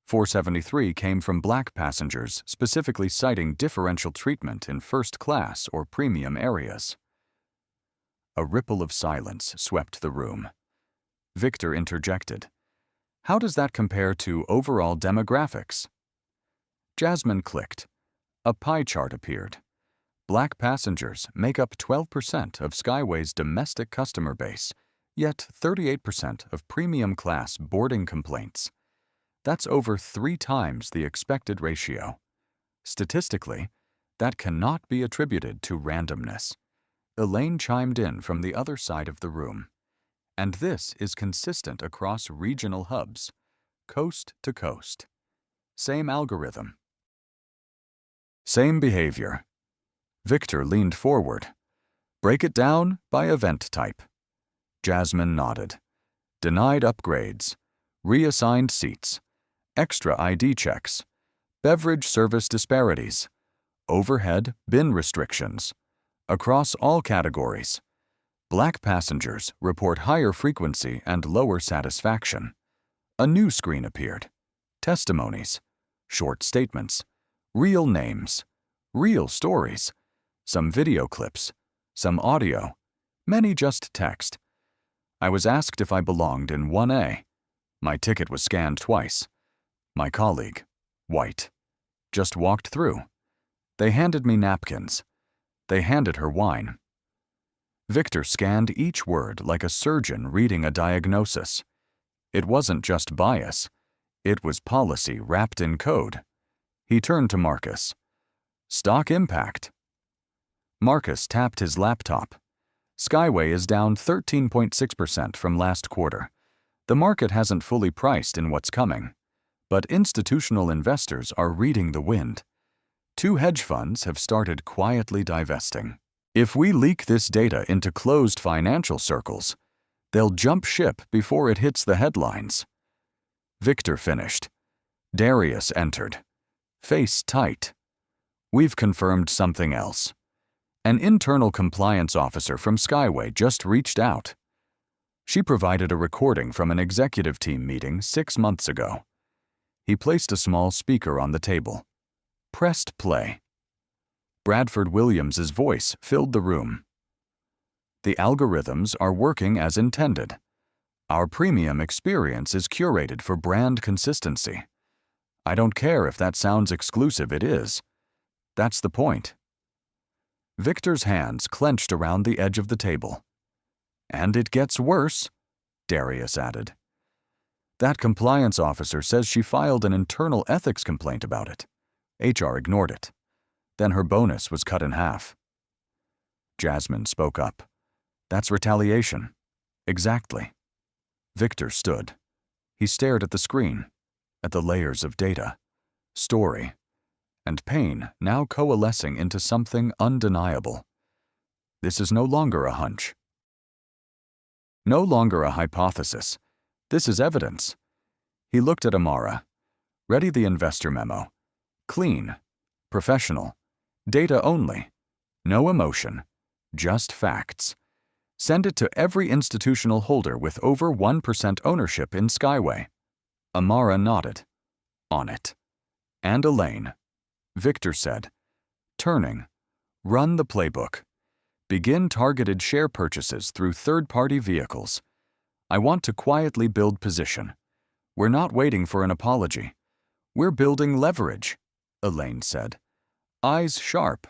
S1: 473 came from black passengers specifically citing differential treatment in first class or premium areas. A ripple of silence swept the room. Victor interjected. How does that compare to overall demographics? Jasmine clicked. A pie chart appeared. Black passengers make up 12% of Skyway's domestic customer base, yet 38% of premium class boarding complaints. That's over 3 times the expected ratio. Statistically, that cannot be attributed to randomness. Elaine chimed in from the other side of the room. And this is consistent across regional hubs, coast to coast. Same algorithm. Same behavior. Victor leaned forward. Break it down by event type. Jasmine nodded. Denied upgrades, reassigned seats, extra ID checks, beverage service disparities, overhead bin restrictions. Across all categories, Black passengers report higher frequency and lower satisfaction. A new screen appeared. Testimonies, short statements, real names, real stories, some video clips, some audio, many just text. I was asked if I belonged in 1A. My ticket was scanned twice. My colleague, white, just walked through. They handed me napkins. They handed her wine. Victor scanned each word like a surgeon reading a diagnosis. It wasn't just bias. It was policy wrapped in code. He turned to Marcus. Stock impact. Marcus tapped his laptop. Skyway is down 13.6% from last quarter. The market hasn't fully priced in what's coming, but institutional investors are reading the wind. 2 hedge funds have started quietly divesting. If we leak this data into closed financial circles, they'll jump ship before it hits the headlines. Victor finished. Darius entered. Face tight. We've confirmed something else. An internal compliance officer from Skyway just reached out. She provided a recording from an executive team meeting 6 months ago. He placed a small speaker on the table. Pressed play. Bradford Williams's voice filled the room. The algorithms are working as intended. Our premium experience is curated for brand consistency. I don't care if that sounds exclusive, it is. That's the point. Victor's hands clenched around the edge of the table. And it gets worse, Darius added. That compliance officer says she filed an internal ethics complaint about it. HR ignored it. Then her bonus was cut in half. Jasmine spoke up. That's retaliation. Exactly. Victor stood. He stared at the screen, at the layers of data, story, and pain now coalescing into something undeniable. This is no longer a hunch. No longer a hypothesis. This is evidence. He looked at Amara. Ready the investor memo. Clean. Professional. Data only. No emotion. Just facts. Send it to every institutional holder with over 1% ownership in Skyway. Amara nodded. On it. And Elaine. Victor said. Turning. Run the playbook. Begin targeted share purchases through third-party vehicles. I want to quietly build position. We're not waiting for an apology. We're building leverage, Elaine said. Eyes sharp.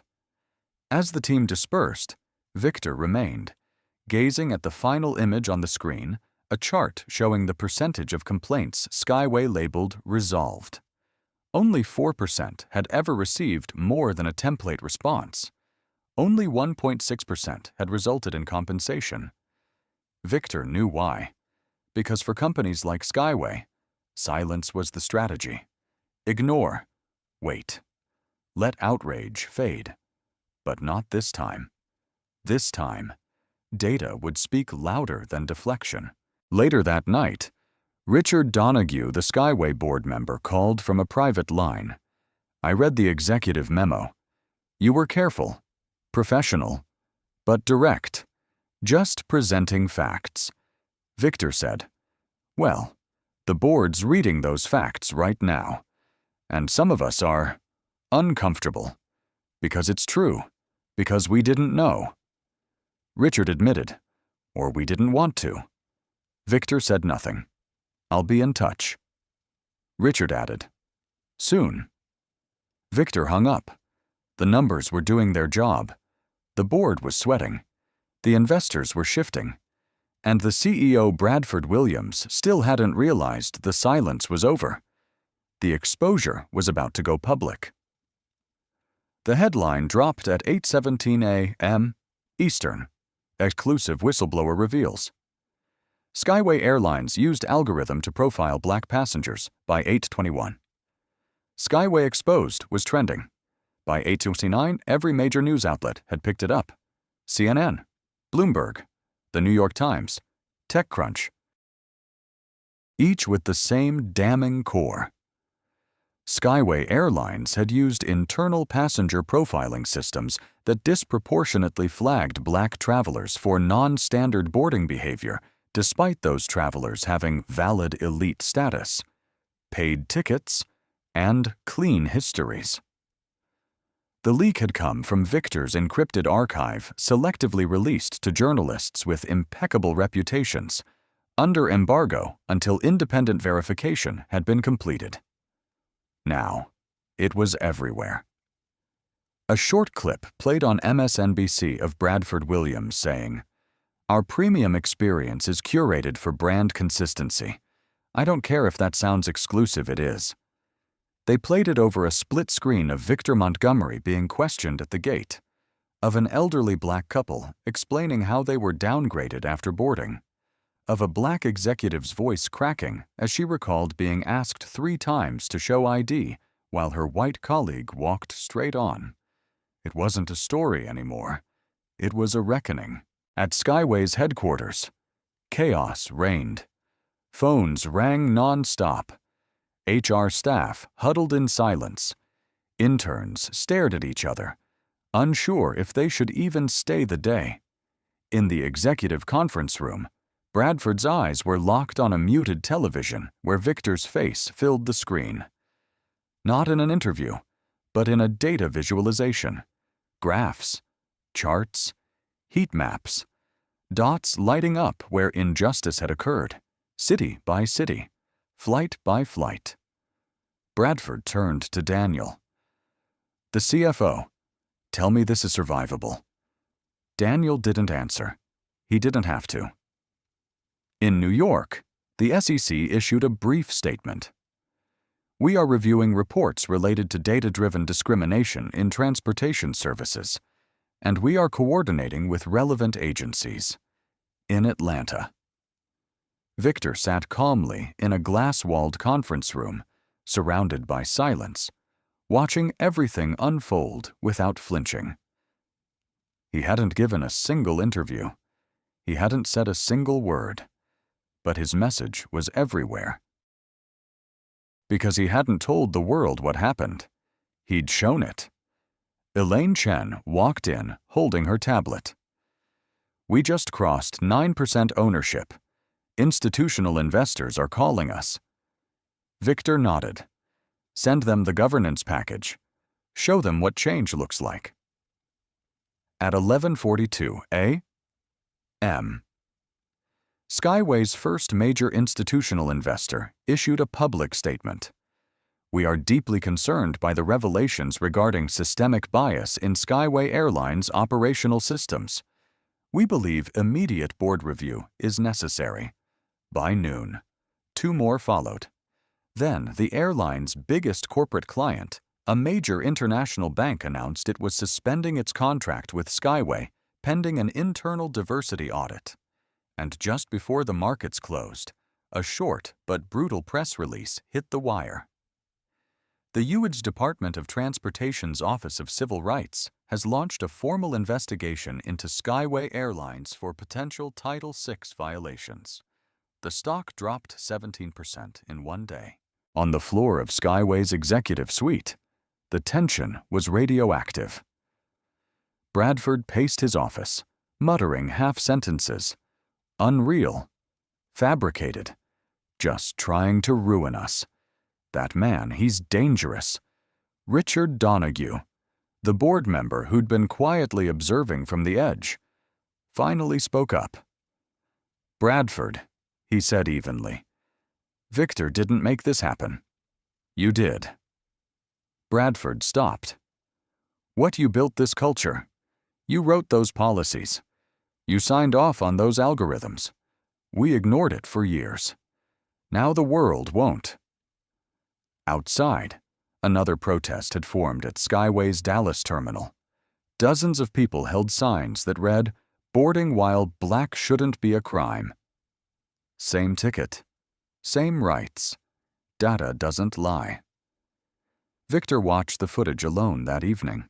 S1: As the team dispersed, Victor remained, gazing at the final image on the screen, a chart showing the percentage of complaints Skyway labeled resolved. Only 4% had ever received more than a template response. Only 1.6% had resulted in compensation. Victor knew why. Because for companies like Skyway, silence was the strategy. Ignore. Wait. Let outrage fade. But not this time. This time, data would speak louder than deflection. Later that night, Richard Donahue, the Skyway board member, called from a private line. I read the executive memo. You were careful, professional, but direct, just presenting facts. Victor said, well, the board's reading those facts right now, and some of us are uncomfortable, because it's true, because we didn't know. Richard admitted, or we didn't want to. Victor said nothing. "I'll be in touch." Richard added, "Soon." Victor hung up. The numbers were doing their job. The board was sweating. The investors were shifting. And the CEO Bradford Williams still hadn't realized the silence was over. The exposure was about to go public. The headline dropped at 8:17 a.m. Eastern. Exclusive whistleblower reveals. Skyway Airlines used algorithm to profile black passengers by 8:21. Skyway Exposed was trending. By 8:29, every major news outlet had picked it up. CNN, Bloomberg, The New York Times, TechCrunch. Each with the same damning core. Skyway Airlines had used internal passenger profiling systems that disproportionately flagged black travelers for non-standard boarding behavior, despite those travelers having valid elite status, paid tickets, and clean histories. The leak had come from Victor's encrypted archive, selectively released to journalists with impeccable reputations, under embargo until independent verification had been completed. Now, it was everywhere. A short clip played on MSNBC of Bradford Williams saying, "Our premium experience is curated for brand consistency. I don't care if that sounds exclusive, it is." They played it over a split screen of Victor Montgomery being questioned at the gate, of an elderly black couple explaining how they were downgraded after boarding, of a black executive's voice cracking as she recalled being asked 3 times to show ID while her white colleague walked straight on. It wasn't a story anymore. It was a reckoning. At Skyway's headquarters, chaos reigned. Phones rang non-stop. HR staff huddled in silence. Interns stared at each other, unsure if they should even stay the day. In the executive conference room, Bradford's eyes were locked on a muted television where Victor's face filled the screen. Not in an interview, but in a data visualization. Graphs, charts, heat maps, dots lighting up where injustice had occurred, city by city, flight by flight. Bradford turned to Daniel. "The CFO, tell me this is survivable." Daniel didn't answer. He didn't have to. In New York, the SEC issued a brief statement. "We are reviewing reports related to data-driven discrimination in transportation services, and we are coordinating with relevant agencies." In Atlanta. Victor sat calmly in a glass-walled conference room, surrounded by silence, watching everything unfold without flinching. He hadn't given a single interview. He hadn't said a single word. But his message was everywhere. Because he hadn't told the world what happened. He'd shown it. Elaine Chen walked in, holding her tablet. "We just crossed 9% ownership. Institutional investors are calling us." Victor nodded. "Send them the governance package. Show them what change looks like." At 11:42 a.m., Skyway's first major institutional investor issued a public statement. "We are deeply concerned by the revelations regarding systemic bias in Skyway Airlines' operational systems. We believe immediate board review is necessary." By noon, 2 more followed. Then the airline's biggest corporate client, a major international bank, announced it was suspending its contract with Skyway pending an internal diversity audit. And just before the markets closed, a short but brutal press release hit the wire. The U.S. Department of Transportation's Office of Civil Rights has launched a formal investigation into Skyway Airlines for potential Title VI violations. The stock dropped 17% in one day. On the floor of Skyway's executive suite, the tension was radioactive. Bradford paced his office, muttering half-sentences. Unreal. Fabricated. Just trying to ruin us. That man, he's dangerous. Richard Donahue, the board member who'd been quietly observing from the edge, finally spoke up. "Bradford, he said evenly. Victor didn't make this happen. You did. Bradford stopped. What you built this culture. You wrote those policies. You signed off on those algorithms. We ignored it for years. Now the world won't. Outside, another protest had formed at Skyway's Dallas terminal. Dozens of people held signs that read, "Boarding while black shouldn't be a crime." Same ticket. Same rights. Data doesn't lie. Victor watched the footage alone that evening.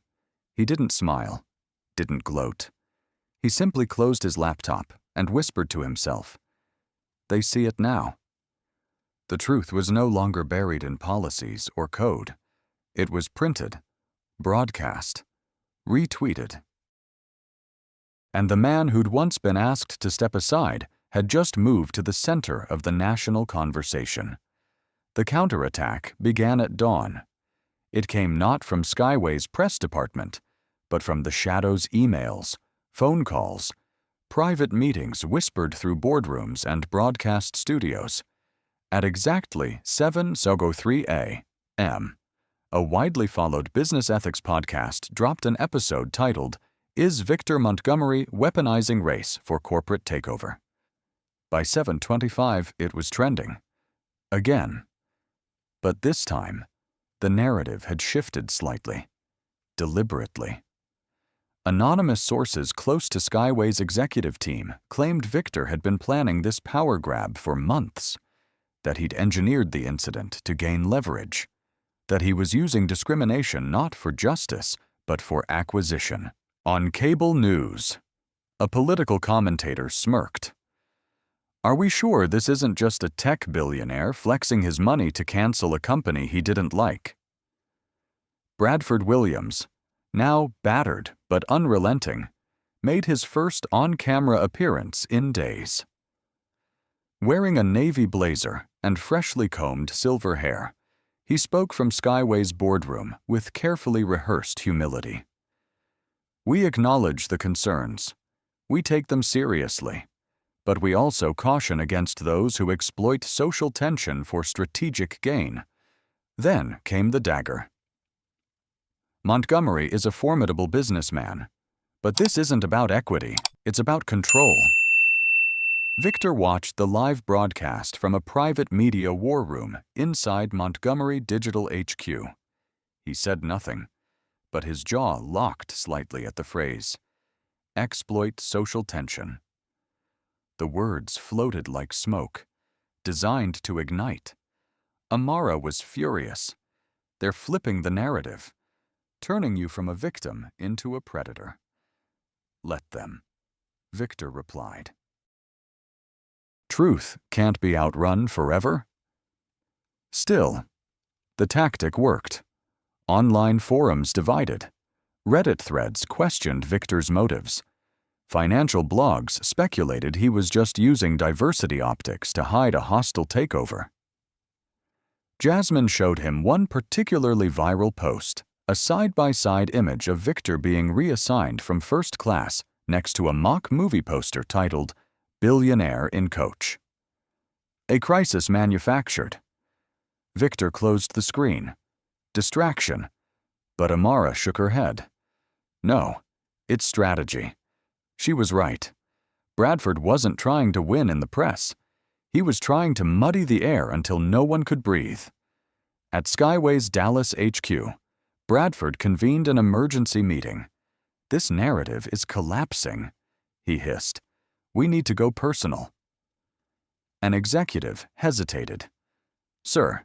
S1: He didn't smile, didn't gloat. He simply closed his laptop and whispered to himself, "They see it now." The truth was no longer buried in policies or code. It was printed, broadcast, retweeted. And the man who'd once been asked to step aside had just moved to the center of the national conversation. The counterattack began at dawn. It came not from Skyway's press department, but from the Shadow's emails, phone calls, private meetings whispered through boardrooms and broadcast studios. At exactly 7:03 a.m., a widely followed business ethics podcast dropped an episode titled, "Is Victor Montgomery Weaponizing Race for Corporate Takeover?" By 7:25, it was trending. Again. But this time, the narrative had shifted slightly, deliberately. Anonymous sources close to Skyway's executive team claimed Victor had been planning this power grab for months, that he'd engineered the incident to gain leverage, that he was using discrimination not for justice, but for acquisition. On cable news, a political commentator smirked. Are we sure this isn't just a tech billionaire flexing his money to cancel a company he didn't like? Bradford Williams, now battered but unrelenting, made his first on-camera appearance in days. Wearing a navy blazer and freshly combed silver hair, he spoke from Skyway's boardroom with carefully rehearsed humility. We acknowledge the concerns. We take them seriously. But we also caution against those who exploit social tension for strategic gain. Then came the dagger. Montgomery is a formidable businessman, but this isn't about equity, it's about control. Victor watched the live broadcast from a private media war room inside Montgomery Digital HQ. He said nothing, but his jaw locked slightly at the phrase, "exploit social tension." The words floated like smoke, designed to ignite. Amara was furious. They're flipping the narrative, turning you from a victim into a predator. Let them, Victor replied. Truth can't be outrun forever. Still, the tactic worked. Online forums divided. Reddit threads questioned Victor's motives. Financial blogs speculated he was just using diversity optics to hide a hostile takeover. Jasmine showed him one particularly viral post, a side-by-side image of Victor being reassigned from first class next to a mock movie poster titled "Billionaire in Coach." A crisis manufactured. Victor closed the screen. Distraction. But Amara shook her head. No, it's strategy. She was right. Bradford wasn't trying to win in the press. He was trying to muddy the air until no one could breathe. At Skyway's Dallas HQ, Bradford convened an emergency meeting. "This narrative is collapsing," he hissed. "We need to go personal." An executive hesitated. "Sir,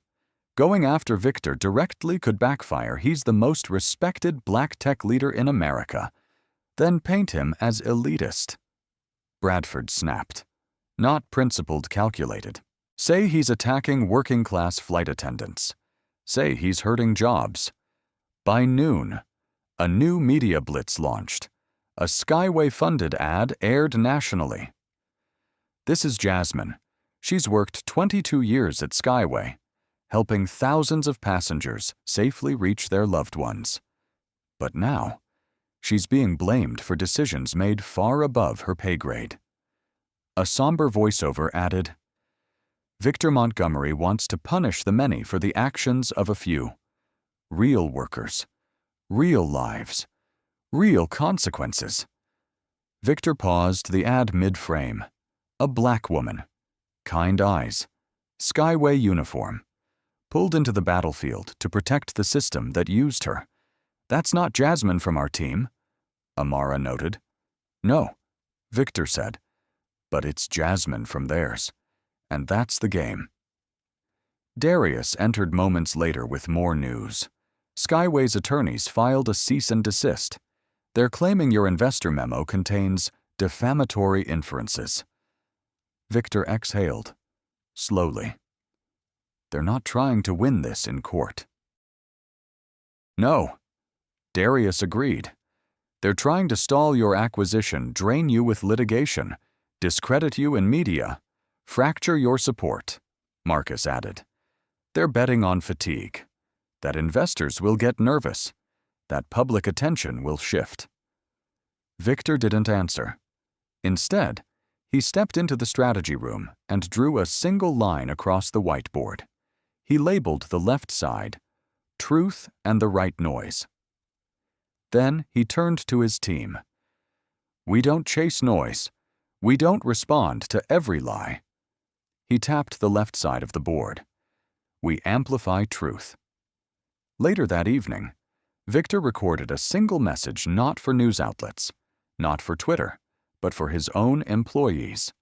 S1: going after Victor directly could backfire. He's the most respected black tech leader in America. Then paint him as elitist." Bradford snapped. Not principled, calculated. Say he's attacking working-class flight attendants. Say he's hurting jobs. By noon, a new media blitz launched. A Skyway-funded ad aired nationally. This is Jasmine. She's worked 22 years at Skyway, helping thousands of passengers safely reach their loved ones. But now, she's being blamed for decisions made far above her pay grade. A somber voiceover added, Victor Montgomery wants to punish the many for the actions of a few. Real workers, real lives, real consequences. Victor paused the ad mid-frame. A black woman, kind eyes, skyway uniform, pulled into the battlefield to protect the system that used her. That's not Jasmine from our team, Amara noted. No, Victor said, but it's Jasmine from theirs, and that's the game. Darius entered moments later with more news. Skyway's attorneys filed a cease and desist. They're claiming your investor memo contains defamatory inferences. Victor exhaled, slowly. They're not trying to win this in court. No, Darius agreed. They're trying to stall your acquisition, drain you with litigation, discredit you in media, fracture your support, Marcus added. They're betting on fatigue, that investors will get nervous, that public attention will shift. Victor didn't answer. Instead, he stepped into the strategy room and drew a single line across the whiteboard. He labeled the left side, Truth and the Right Noise. Then he turned to his team. We don't chase noise. We don't respond to every lie. He tapped the left side of the board. We amplify truth. Later that evening, Victor recorded a single message not for news outlets, not for Twitter, but for his own employees.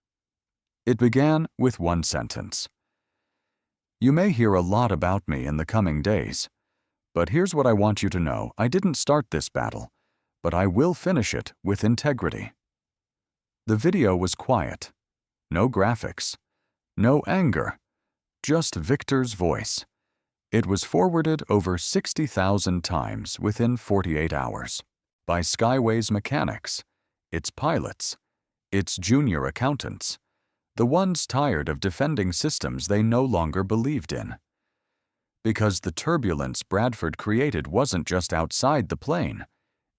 S1: It began with one sentence. You may hear a lot about me in the coming days, but here's what I want you to know. I didn't start this battle, but I will finish it with integrity. The video was quiet. No graphics. No anger. Just Victor's voice. It was forwarded over 60,000 times within 48 hours by Skyway's mechanics, its pilots, its junior accountants, the ones tired of defending systems they no longer believed in. Because the turbulence Bradford created wasn't just outside the plane,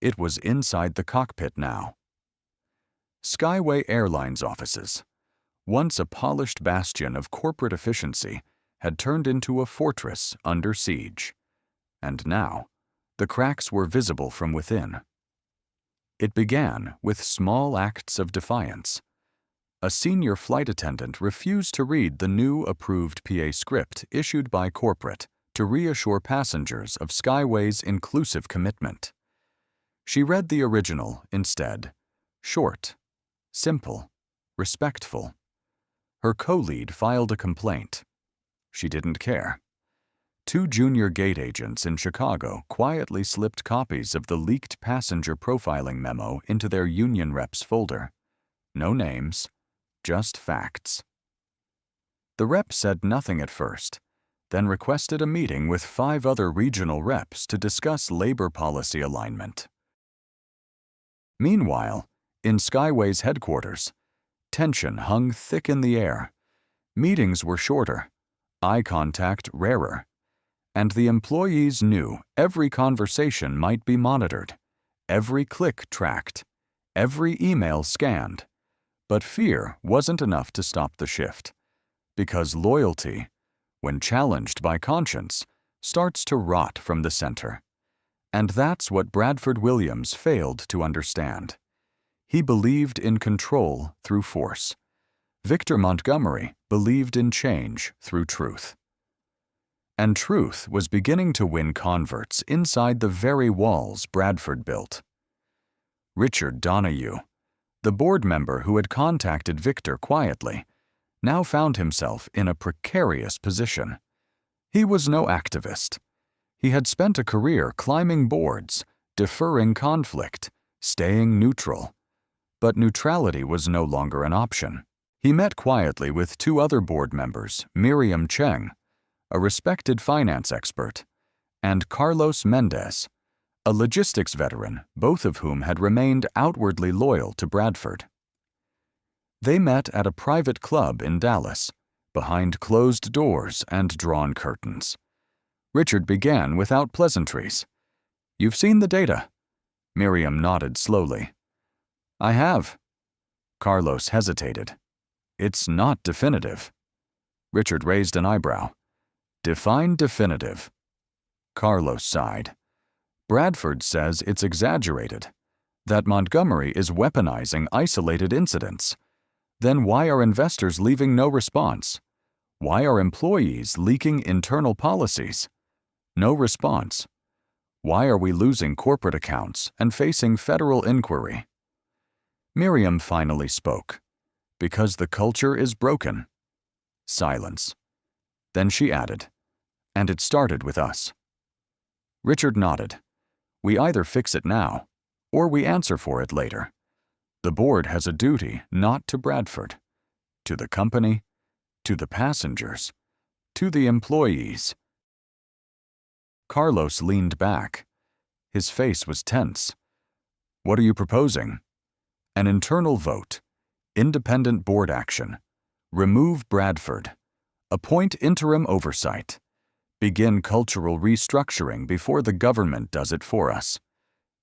S1: it was inside the cockpit now. Skyway Airline's offices, once a polished bastion of corporate efficiency, had turned into a fortress under siege. And now, the cracks were visible from within. It began with small acts of defiance. A senior flight attendant refused to read the new approved PA script issued by corporate to reassure passengers of Skyway's inclusive commitment. She read the original instead, short, simple, respectful. Her co-lead filed a complaint. She didn't care. 2 junior gate agents in Chicago quietly slipped copies of the leaked passenger profiling memo into their union reps folder. No names, just facts. The rep said nothing at first, then requested a meeting with 5 other regional reps to discuss labor policy alignment. Meanwhile, in Skyway's headquarters, tension hung thick in the air. Meetings were shorter, eye contact rarer, and the employees knew every conversation might be monitored, every click tracked, every email scanned. But fear wasn't enough to stop the shift, because loyalty, when challenged by conscience, starts to rot from the center. And that's what Bradford Williams failed to understand. He believed in control through force. Victor Montgomery believed in change through truth. And truth was beginning to win converts inside the very walls Bradford built. Richard Donahue, the board member who had contacted Victor quietly, now found himself in a precarious position. He was no activist. He had spent a career climbing boards, deferring conflict, staying neutral. But neutrality was no longer an option. He met quietly with 2 other board members, Miriam Cheng, a respected finance expert, and Carlos Mendez, a logistics veteran, both of whom had remained outwardly loyal to Bradford. They met at a private club in Dallas, behind closed doors and drawn curtains. Richard began without pleasantries. "You've seen the data." Miriam nodded slowly. "I have." Carlos hesitated. "It's not definitive." Richard raised an eyebrow. Define definitive. Carlos sighed. Bradford says it's exaggerated, that Montgomery is weaponizing isolated incidents. Then why are investors leaving no response? Why are employees leaking internal policies? No response. Why are we losing corporate accounts and facing federal inquiry? Miriam finally spoke. Because the culture is broken. Silence. Then she added, and it started with us. Richard nodded. We either fix it now, or we answer for it later. The board has a duty not to Bradford, to the company, to the passengers, to the employees. Carlos leaned back. His face was tense. What are you proposing? An internal vote. Independent board action. Remove Bradford. Appoint interim oversight. Begin cultural restructuring before the government does it for us.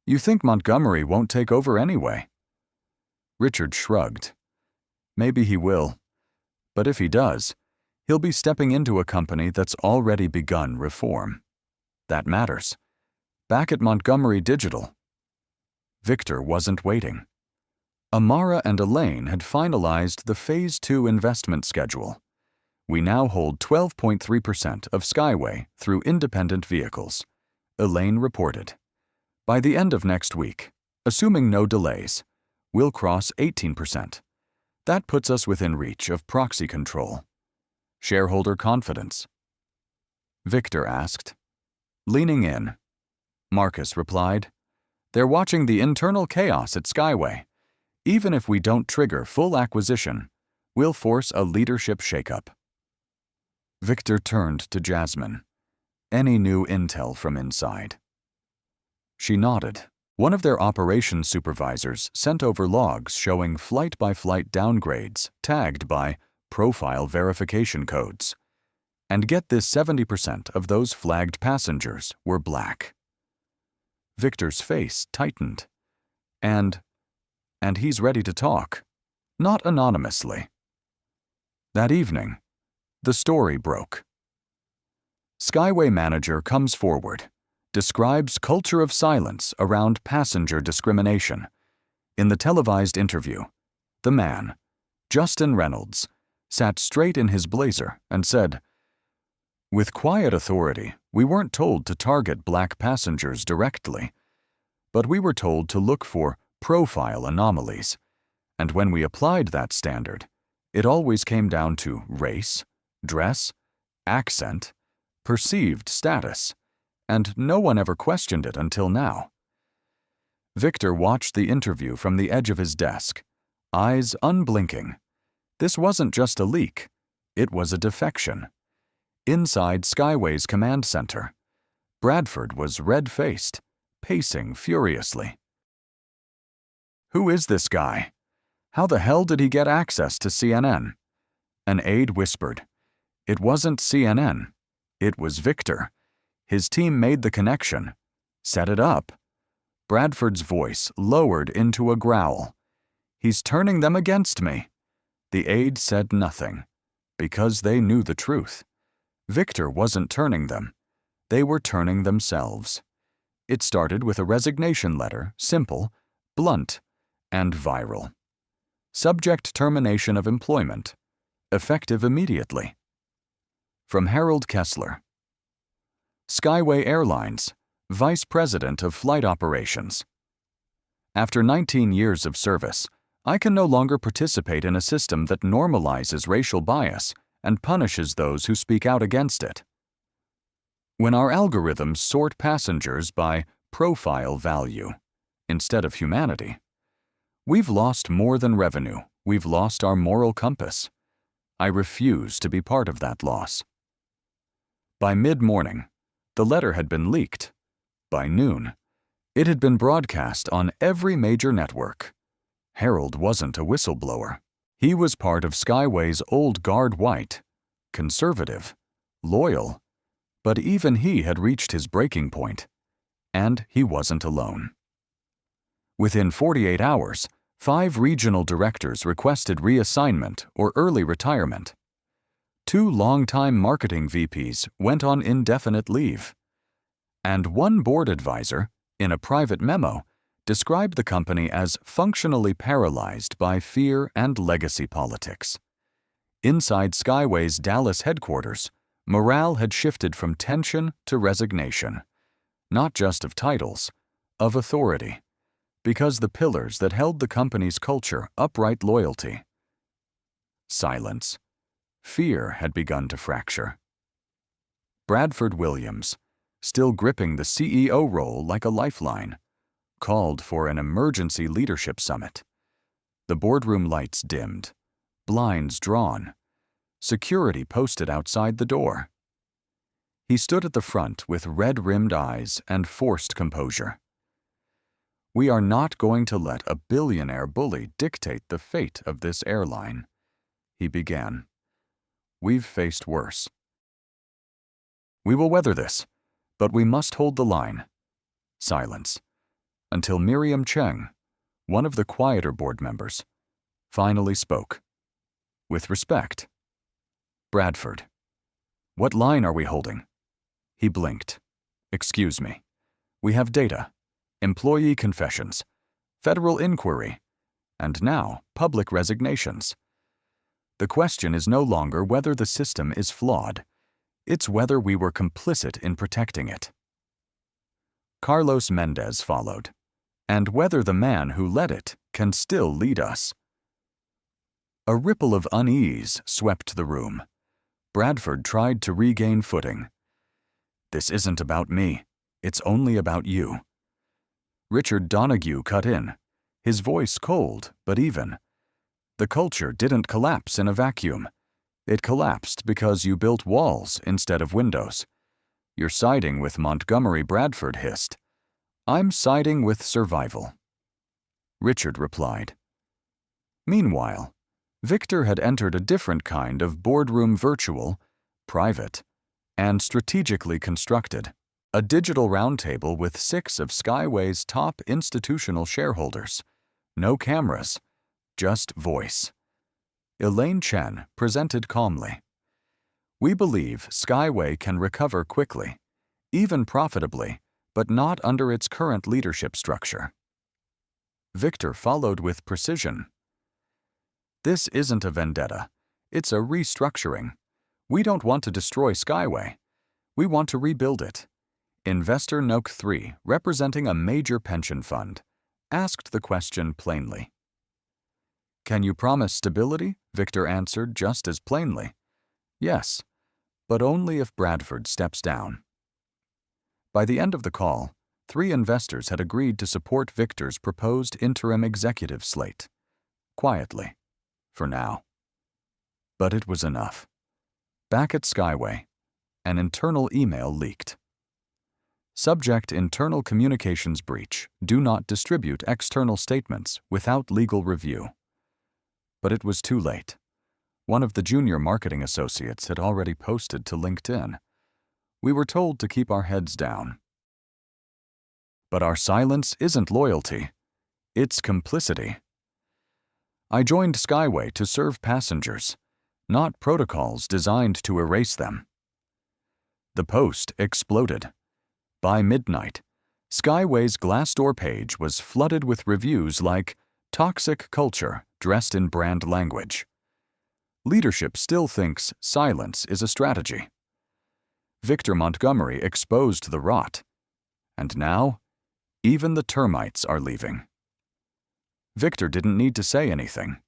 S1: You think Montgomery won't take over anyway? Richard shrugged. Maybe he will. But if he does, he'll be stepping into a company that's already begun reform. That matters. Back at Montgomery Digital. Victor wasn't waiting. Amara and Elaine had finalized the Phase 2 investment schedule. We now hold 12.3% of Skyway through independent vehicles, Elaine reported. By the end of next week, assuming no delays, we'll cross 18%. That puts us within reach of proxy control. Shareholder confidence. Victor asked. Leaning in. Marcus replied. They're watching the internal chaos at Skyway. Even if we don't trigger full acquisition, we'll force a leadership shakeup. Victor turned to Jasmine. Any new intel from inside? She nodded. One of their operations supervisors sent over logs showing flight-by-flight downgrades tagged by profile verification codes. And get this, 70% of those flagged passengers were black. Victor's face tightened. And he's ready to talk, not anonymously. That evening, the story broke. Skyway manager comes forward, describes culture of silence around passenger discrimination. In the televised interview, the man, Justin Reynolds, sat straight in his blazer and said, "With quiet authority, we weren't told to target black passengers directly, but we were told to look for profile anomalies, and when we applied that standard, it always came down to race, dress, accent, perceived status, and no one ever questioned it until now." Victor watched the interview from the edge of his desk, eyes unblinking. This wasn't just a leak, it was a defection. Inside Skyway's command center, Bradford was red-faced, pacing furiously. Who is this guy? How the hell did he get access to CNN? An aide whispered. It wasn't CNN. It was Victor. His team made the connection. Set it up. Bradford's voice lowered into a growl. He's turning them against me. The aide said nothing, because they knew the truth. Victor wasn't turning them. They were turning themselves. It started with a resignation letter, simple, blunt, and viral. Subject termination of employment. Effective immediately. From Harold Kessler. Skyway Airlines, Vice President of Flight Operations. After 19 years of service, I can no longer participate in a system that normalizes racial bias and punishes those who speak out against it. When our algorithms sort passengers by profile value instead of humanity, we've lost more than revenue. We've lost our moral compass. I refuse to be part of that loss. By mid-morning, the letter had been leaked. By noon, it had been broadcast on every major network. Harold wasn't a whistleblower. He was part of Skyway's old guard white, conservative, loyal, but even he had reached his breaking point, and he wasn't alone. Within 48 hours, 5 regional directors requested reassignment or early retirement. 2 longtime marketing VPs went on indefinite leave. And one board advisor, in a private memo, described the company as functionally paralyzed by fear and legacy politics. Inside Skyway's Dallas headquarters, morale had shifted from tension to resignation, not just of titles, of authority, because the pillars that held the company's culture upright loyalty. Silence. Fear had begun to fracture. Bradford Williams, still gripping the CEO role like a lifeline, called for an emergency leadership summit. The boardroom lights dimmed, blinds drawn, security posted outside the door. He stood at the front with red-rimmed eyes and forced composure. "We are not going to let a billionaire bully dictate the fate of this airline," he began. "We've faced worse. We will weather this, but we must hold the line." Silence. Until Miriam Cheng, one of the quieter board members, finally spoke. With respect. "Bradford, what line are we holding?" He blinked. "Excuse me. We have data, employee confessions, federal inquiry, and now public resignations. The question is no longer whether the system is flawed. It's whether we were complicit in protecting it." Carlos Mendez followed, "and whether the man who led it can still lead us." A ripple of unease swept the room. Bradford tried to regain footing. "This isn't about me. It's only about you." Richard Donahue cut in, his voice cold but even. "The culture didn't collapse in a vacuum. It collapsed because you built walls instead of windows. You're siding with Montgomery," Bradford hissed. "I'm siding with survival." Richard replied. Meanwhile, Victor had entered a different kind of boardroom, virtual, private, and strategically constructed. A digital roundtable with 6 of Skyway's top institutional shareholders. No cameras, just voice. Elaine Chen presented calmly. "We believe Skyway can recover quickly, even profitably, but not under its current leadership structure." Victor followed with precision. "This isn't a vendetta. It's a restructuring. We don't want to destroy Skyway. We want to rebuild it." Investor Nook 3, representing a major pension fund, asked the question plainly. "Can you promise stability?" Victor answered just as plainly. "Yes, but only if Bradford steps down." By the end of the call, 3 investors had agreed to support Victor's proposed interim executive slate. Quietly, for now. But it was enough. Back at Skyway, an internal email leaked. Subject: internal communications breach. Do not distribute external statements without legal review. But it was too late. One of the junior marketing associates had already posted to LinkedIn. We were told to keep our heads down. But our silence isn't loyalty. It's complicity. I joined Skyway to serve passengers, not protocols designed to erase them. The post exploded. By midnight, Skyway's Glassdoor page was flooded with reviews like "toxic culture dressed in brand language." Leadership still thinks silence is a strategy. Victor Montgomery exposed the rot. And now, even the termites are leaving. Victor didn't need to say anything.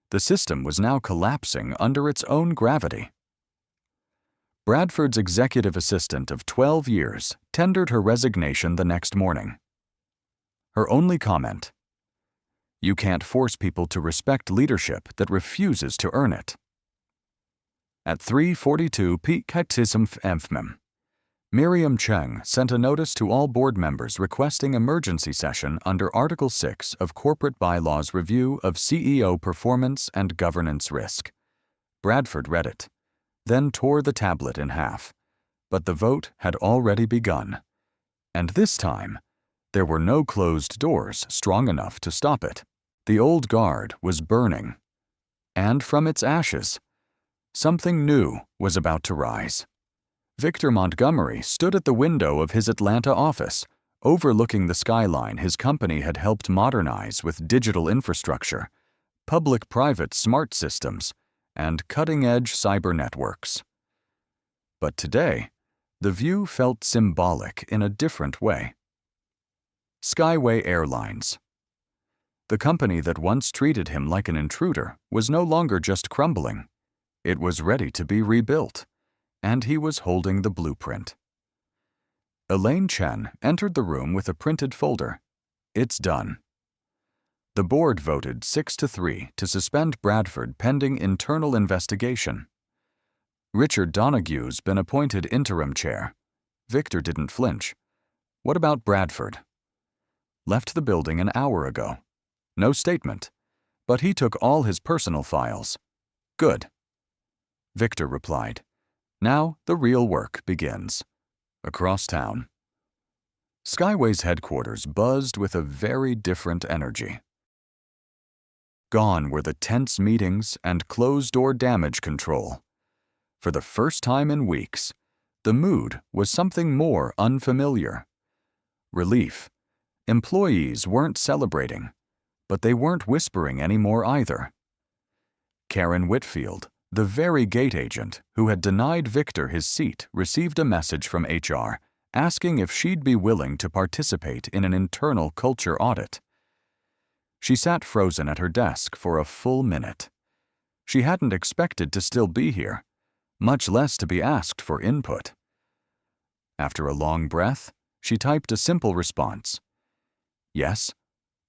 S1: The system was now collapsing under its own gravity. Bradford's executive assistant of 12 years tendered her resignation the next morning. Her only comment: "You can't force people to respect leadership that refuses to earn it." At 3:42 p.m., Miriam Cheng sent a notice to all board members requesting emergency session under Article 6 of Corporate Bylaws Review of CEO Performance and Governance Risk. Bradford read it, then tore the tablet in half. But the vote had already begun. And this time, there were no closed doors strong enough to stop it. The old guard was burning. And from its ashes, Something new was about to rise. Victor Montgomery stood at the window of his Atlanta office, overlooking the skyline his company had helped modernize with digital infrastructure, public-private smart systems, and cutting-edge cyber networks. But today, the view felt symbolic in a different way. Skyway Airlines. The company that once treated him like an intruder was no longer just crumbling. It was ready to be rebuilt, and he was holding the blueprint. Elaine Chen entered the room with a printed folder. It's done. The board voted 6-3 to suspend Bradford pending internal investigation. Richard Donohue's been appointed interim chair. Victor didn't flinch. What about Bradford? Left the building an hour ago. No statement, but he took all his personal files. Good. Victor replied. Now the real work begins. Across town. Skyway's headquarters buzzed with a very different energy. Gone were the tense meetings and closed-door damage control. For the first time in weeks, the mood was something more unfamiliar. Relief. Employees weren't celebrating, but they weren't whispering anymore either. Karen Whitfield, the very gate agent who had denied Victor his seat, received a message from HR asking if she'd be willing to participate in an internal culture audit. She sat frozen at her desk for a full minute. She hadn't expected to still be here, much less to be asked for input. After a long breath, she typed a simple response. Yes,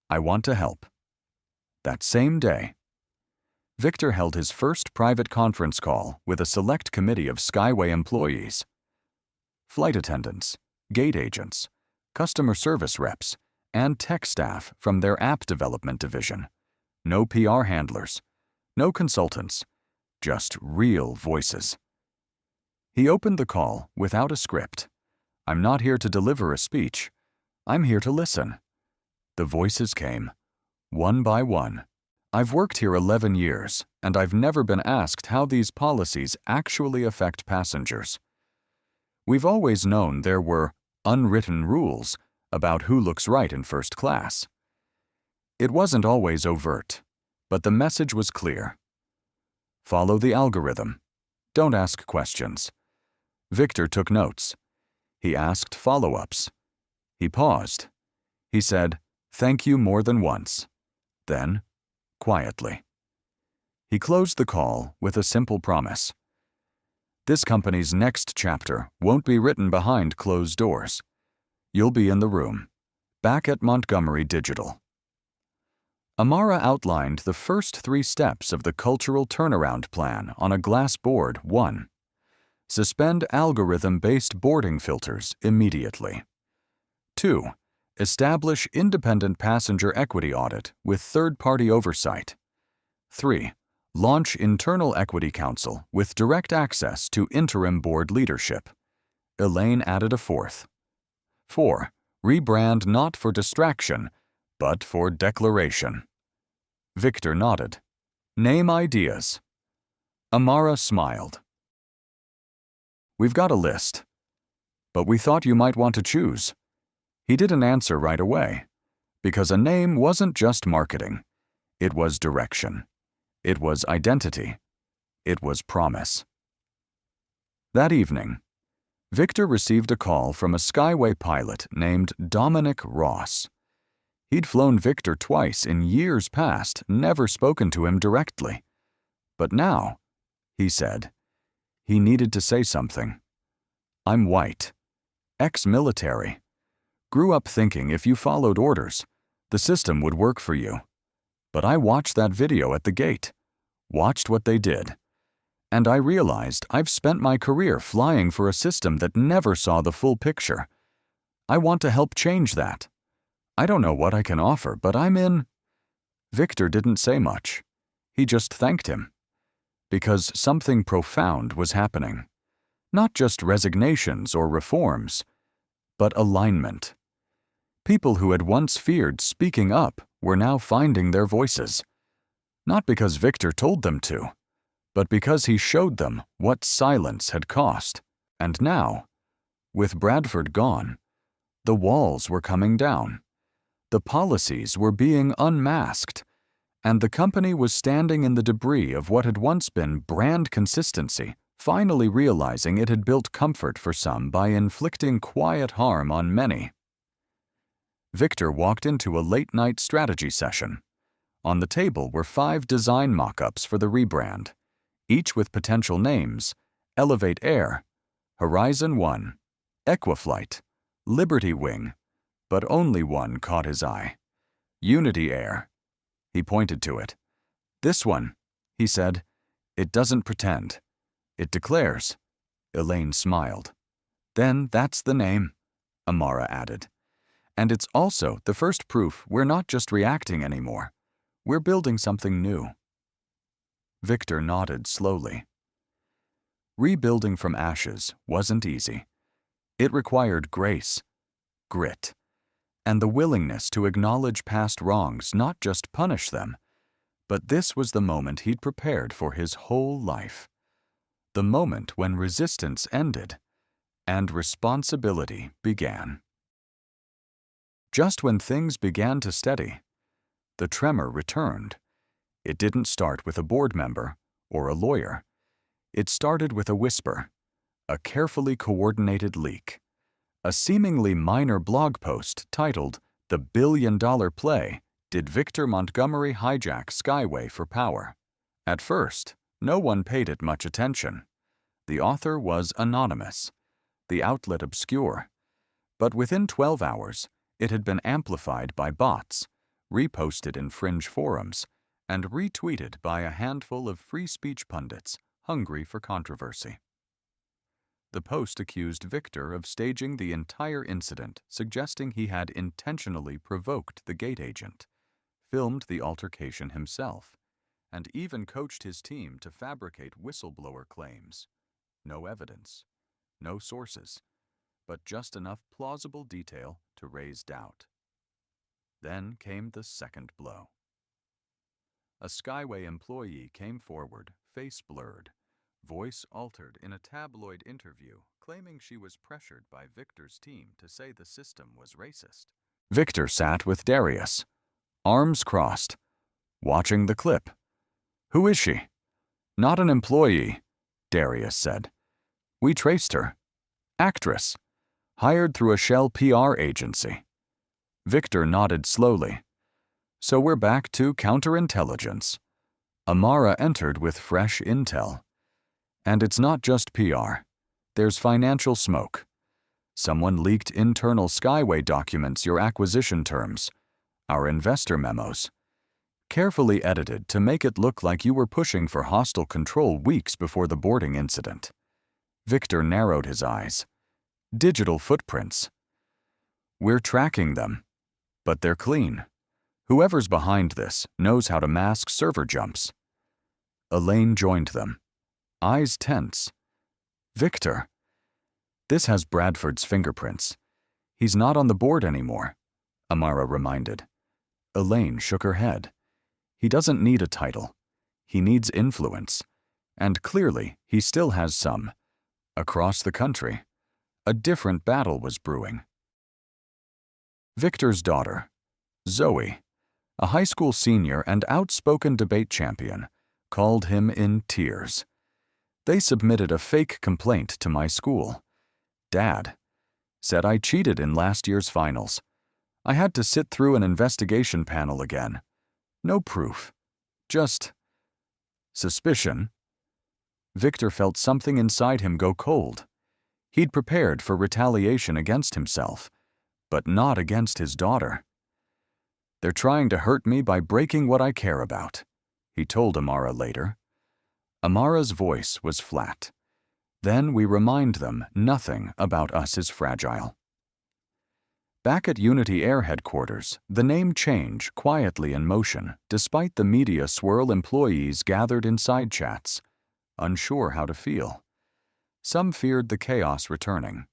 S1: I want to help. That same day, Victor held his first private conference call with a select committee of Skyway employees. Flight attendants, gate agents, customer service reps, and tech staff from their app development division. No PR handlers, no consultants, just real voices. He opened the call without a script. I'm not here to deliver a speech. I'm here to listen. The voices came, one by one. I've worked here 11 years, and I've never been asked how these policies actually affect passengers. We've always known there were unwritten rules about who looks right in first class. It wasn't always overt, but the message was clear. Follow the algorithm. Don't ask questions. Victor took notes. He asked follow-ups. He paused. He said, "Thank you" more than once. Then, quietly. He closed the call with a simple promise. This company's next chapter won't be written behind closed doors. You'll be in the room, back at Montgomery Digital. Amara outlined the first 3 steps of the cultural turnaround plan on a glass board. 1. Suspend algorithm-based boarding filters immediately. 2. Establish independent passenger equity audit with third-party oversight. 3. Launch internal equity council with direct access to interim board leadership. Elaine added a 4th. 4. Rebrand not for distraction, but for declaration. Victor nodded. Name ideas. Amara smiled. We've got a list, but we thought you might want to choose. He didn't answer right away, because a name wasn't just marketing. It was direction. It was identity. It was promise. That evening, Victor received a call from a Skyway pilot named Dominic Ross. He'd flown Victor twice in years past, never spoken to him directly. But now, he said, he needed to say something. I'm white, ex-military. Grew up thinking if you followed orders, the system would work for you. But I watched that video at the gate, watched what they did, and I realized I've spent my career flying for a system that never saw the full picture. I want to help change that. I don't know what I can offer, but I'm in. Victor didn't say much. He just thanked him. Because something profound was happening. Not just resignations or reforms, but alignment. People who had once feared speaking up were now finding their voices. Not because Victor told them to, but because he showed them what silence had cost. And now, with Bradford gone, the walls were coming down. The policies were being unmasked, and the company was standing in the debris of what had once been brand consistency, finally realizing it had built comfort for some by inflicting quiet harm on many. Victor walked into a late-night strategy session. On the table were 5 design mock-ups for the rebrand, each with potential names: Elevate Air, Horizon One, Equaflight, Liberty Wing, but only one caught his eye: Unity Air. He pointed to it. "This one," he said. "It doesn't pretend. It declares." Elaine smiled. "Then that's the name," Amara added. "And it's also the first proof we're not just reacting anymore. We're building something new." Victor nodded slowly. Rebuilding from ashes wasn't easy. It required grace, grit, and the willingness to acknowledge past wrongs, not just punish them. But this was the moment he'd prepared for his whole life. The moment when resistance ended and responsibility began. Just when things began to steady, the tremor returned. It didn't start with a board member or a lawyer. It started with a whisper, a carefully coordinated leak, a seemingly minor blog post titled "The Billion-Dollar Play: Did Victor Montgomery Hijack Skyway for Power?" At first, no one paid it much attention. The author was anonymous, the outlet obscure. But within 12 hours, it had been amplified by bots, reposted in fringe forums, and retweeted by a handful of free speech pundits hungry for controversy. The post accused Victor of staging the entire incident, suggesting he had intentionally provoked the gate agent, filmed the altercation himself, and even coached his team to fabricate whistleblower claims. No evidence, no sources, but just enough plausible detail to raise doubt. Then came the second blow. A Skyway employee came forward, face blurred, voice altered in a tabloid interview, claiming she was pressured by Victor's team to say the system was racist. Victor sat with Darius, arms crossed, watching the clip. "Who is she?" "Not an employee," Darius said. "We traced her. Actress. Hired through a shell PR agency." Victor nodded slowly. "So we're back to counterintelligence." Amara entered with fresh intel. "And it's not just PR. There's financial smoke. Someone leaked internal Skyway documents, your acquisition terms, our investor memos. Carefully edited to make it look like you were pushing for hostile control weeks before the boarding incident." Victor narrowed his eyes. "Digital footprints. We're tracking them, but they're clean. Whoever's behind this knows how to mask server jumps." Elaine joined them, eyes tense. "Victor, this has Bradford's fingerprints. He's not on the board anymore," Amara reminded. Elaine shook her head. "He doesn't need a title. He needs influence. And clearly, he still has some. Across the country, a different battle was brewing." Victor's daughter, Zoe, a high school senior and outspoken debate champion, called him in tears. "They submitted a fake complaint to my school. Dad said I cheated in last year's finals. I had to sit through an investigation panel again. No proof. Just suspicion." Victor felt something inside him go cold. He'd prepared for retaliation against himself, but not against his daughter. "They're trying to hurt me by breaking what I care about," he told Amara later. Amara's voice was flat. "Then we remind them nothing about us is fragile." Back at Unity Air headquarters, the name change quietly in motion, despite the media swirl. Employees gathered in side chats, unsure how to feel. Some feared the chaos returning.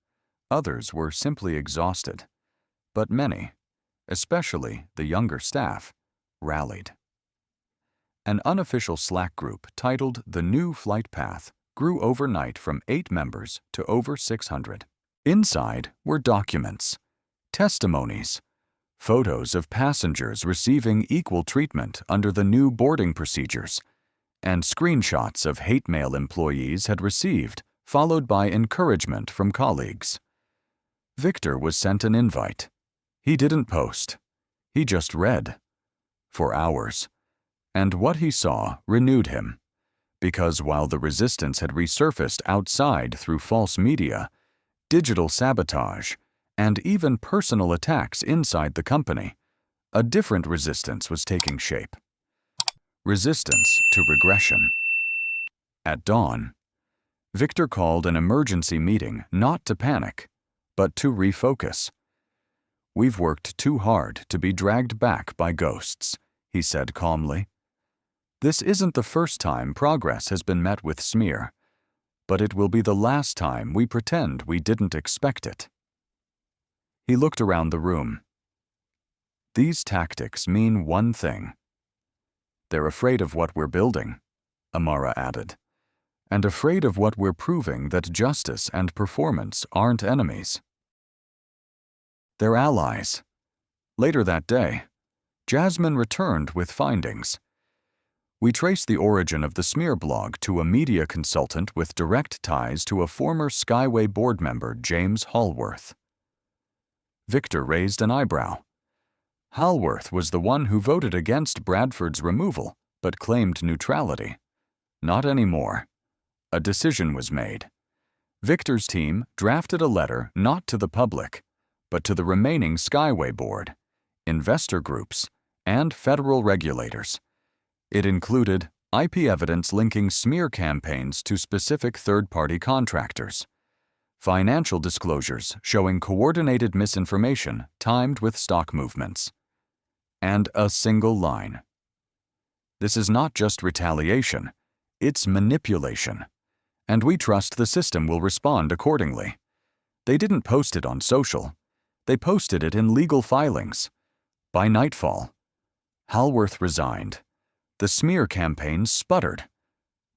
S1: Others were simply exhausted. But many, especially the younger staff, rallied. An unofficial Slack group titled The New Flight Path grew overnight from 8 members to over 600. Inside were documents, testimonies, photos of passengers receiving equal treatment under the new boarding procedures, and screenshots of hate mail employees had received, followed by encouragement from colleagues. Victor was sent an invite. He didn't post. He just read. For hours. And what he saw renewed him. Because while the resistance had resurfaced outside through false media, digital sabotage, and even personal attacks inside the company, a different resistance was taking shape. Resistance to regression. At dawn, Victor called an emergency meeting not to panic, but to refocus. "We've worked too hard to be dragged back by ghosts," he said calmly. "This isn't the first time progress has been met with smear, but it will be the last time we pretend we didn't expect it." He looked around the room. "These tactics mean one thing. They're afraid of what we're building," Amara added, "and afraid of what we're proving that justice and performance aren't enemies. They're allies." Later that day, Jasmine returned with findings. "We traced the origin of the smear blog to a media consultant with direct ties to a former Skyway board member, James Hallworth." Victor raised an eyebrow. Hallworth was the one who voted against Bradford's removal, but claimed neutrality. Not anymore. A decision was made. Victor's team drafted a letter not to the public, but to the remaining Skyway board, investor groups, and federal regulators. It included IP evidence linking smear campaigns to specific third-party contractors, financial disclosures showing coordinated misinformation timed with stock movements, and a single line. "This is not just retaliation, it's manipulation, and we trust the system will respond accordingly." They didn't post it on social. They posted it in legal filings. By nightfall, Hallworth resigned. The smear campaign sputtered.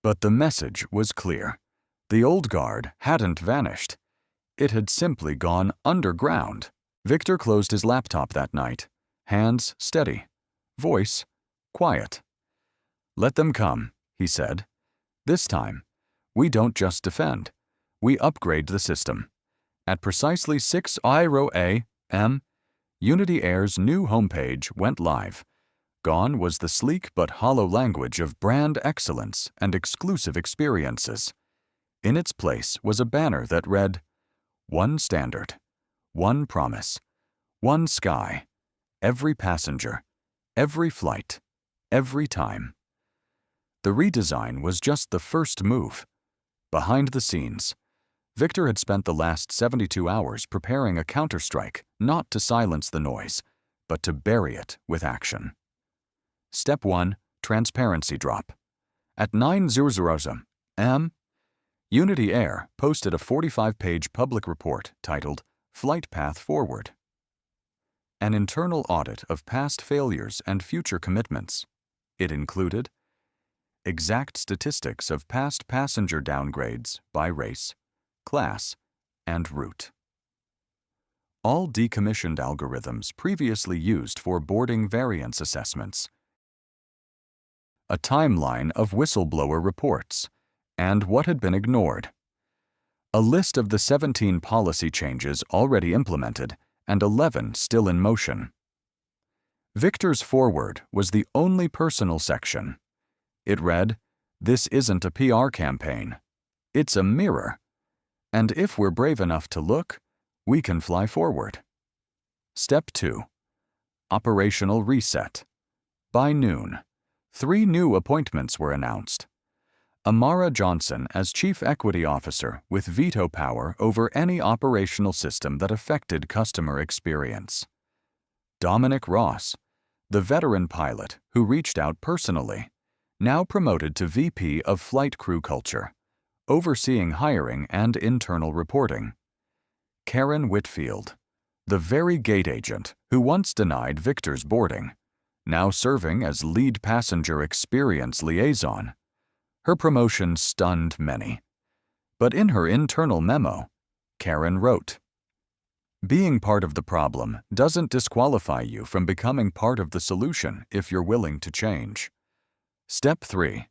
S1: But the message was clear. The old guard hadn't vanished. It had simply gone underground. Victor closed his laptop that night, hands steady, voice quiet. "Let them come," he said. "This time, we don't just defend. We upgrade the system." At precisely 6:00 a.m., Unity Air's new homepage went live. Gone was the sleek but hollow language of brand excellence and exclusive experiences. In its place was a banner that read, "One standard, one promise, one sky, every passenger, every flight, every time." The redesign was just the first move. Behind the scenes, Victor had spent the last 72 hours preparing a counterstrike, not to silence the noise, but to bury it with action. Step 1. Transparency drop. At 9:00 a.m., Unity Air posted a 45-page public report titled Flight Path Forward. An internal audit of past failures and future commitments. It included exact statistics of past passenger downgrades by race, class, and route. All decommissioned algorithms previously used for boarding variance assessments. A timeline of whistleblower reports and what had been ignored. A list of the 17 policy changes already implemented and 11 still in motion. Victor's foreword was the only personal section. It read, "This isn't a PR campaign. It's a mirror. And if we're brave enough to look, we can fly forward." Step 2. Operational reset. By noon, 3 new appointments were announced. Amara Johnson as Chief Equity Officer with veto power over any operational system that affected customer experience. Dominic Ross, the veteran pilot who reached out personally, now promoted to VP of Flight Crew Culture, overseeing hiring and internal reporting. Karen Whitfield, the very gate agent who once denied Victor's boarding, now serving as lead passenger experience liaison. Her promotion stunned many. But in her internal memo, Karen wrote, "Being part of the problem doesn't disqualify you from becoming part of the solution if you're willing to change." Step 3.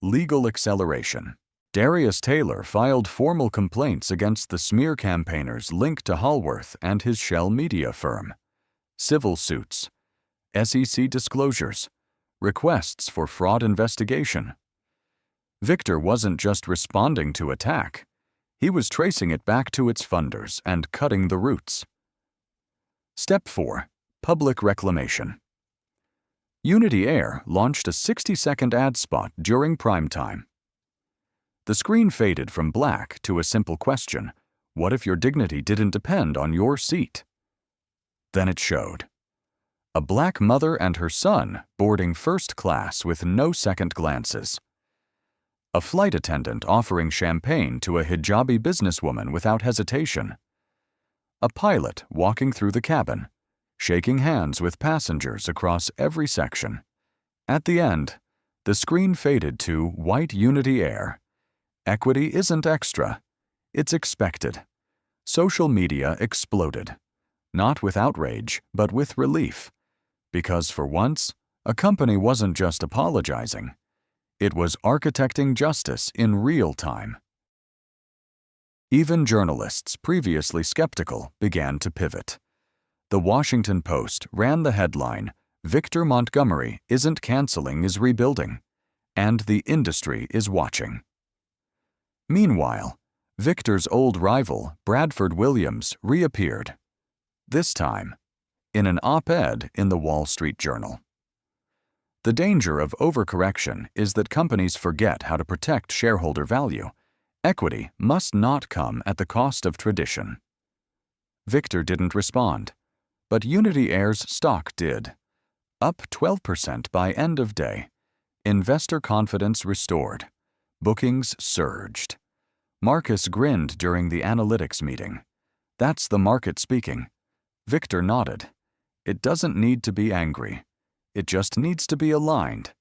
S1: Legal acceleration. Darius Taylor filed formal complaints against the smear campaigners linked to Hallworth and his shell media firm. Civil suits, SEC disclosures, requests for fraud investigation. Victor wasn't just responding to attack. He was tracing it back to its funders and cutting the roots. Step 4. Public reclamation. Unity Air launched a 60-second ad spot during prime time. The screen faded from black to a simple question: what if your dignity didn't depend on your seat? Then it showed. A black mother and her son boarding first class with no second glances. A flight attendant offering champagne to a hijabi businesswoman without hesitation. A pilot walking through the cabin, shaking hands with passengers across every section. At the end, the screen faded to white Unity Air. Equity isn't extra, it's expected. Social media exploded, not with outrage, but with relief. Because for once, a company wasn't just apologizing. It was architecting justice in real time. Even journalists previously skeptical began to pivot. The Washington Post ran the headline, "Victor Montgomery isn't canceling, is rebuilding," and the industry is watching. Meanwhile, Victor's old rival, Bradford Williams, reappeared. This time, in an op-ed in the Wall Street Journal. The danger of overcorrection is that companies forget how to protect shareholder value. Equity must not come at the cost of tradition. Victor didn't respond, but Unity Air's stock did. Up 12% by end of day. Investor confidence restored. Bookings surged. Marcus grinned during the analytics meeting. That's the market speaking. Victor nodded. It doesn't need to be angry. It just needs to be aligned.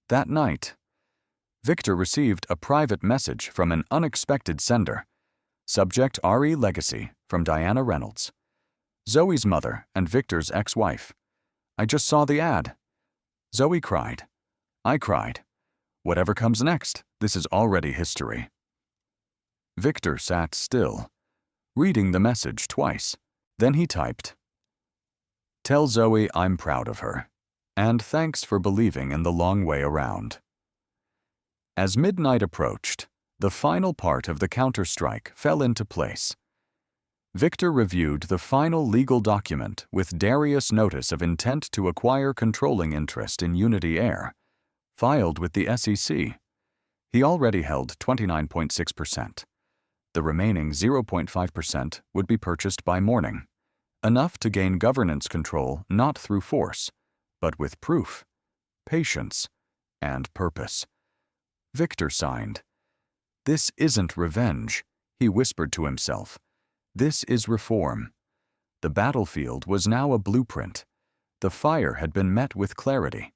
S1: That night, Victor received a private message from an unexpected sender. Subject RE Legacy from Diana Reynolds. Zoe's mother and Victor's ex-wife. "I just saw the ad." Zoe cried. I cried. Whatever comes next, this is already history. Victor sat still, reading the message twice. Then he typed, "Tell Zoe I'm proud of her, and thanks for believing in the long way around." As midnight approached, the final part of the counterstrike fell into place. Victor reviewed the final legal document with Darius' notice of intent to acquire controlling interest in Unity Air, filed with the SEC. He already held 29.6%. The remaining 0.5% would be purchased by morning, enough to gain governance control not through force, but with proof, patience, and purpose. Victor signed. "This isn't revenge," he whispered to himself. "This is reform." The battlefield was now a blueprint. The fire had been met with clarity.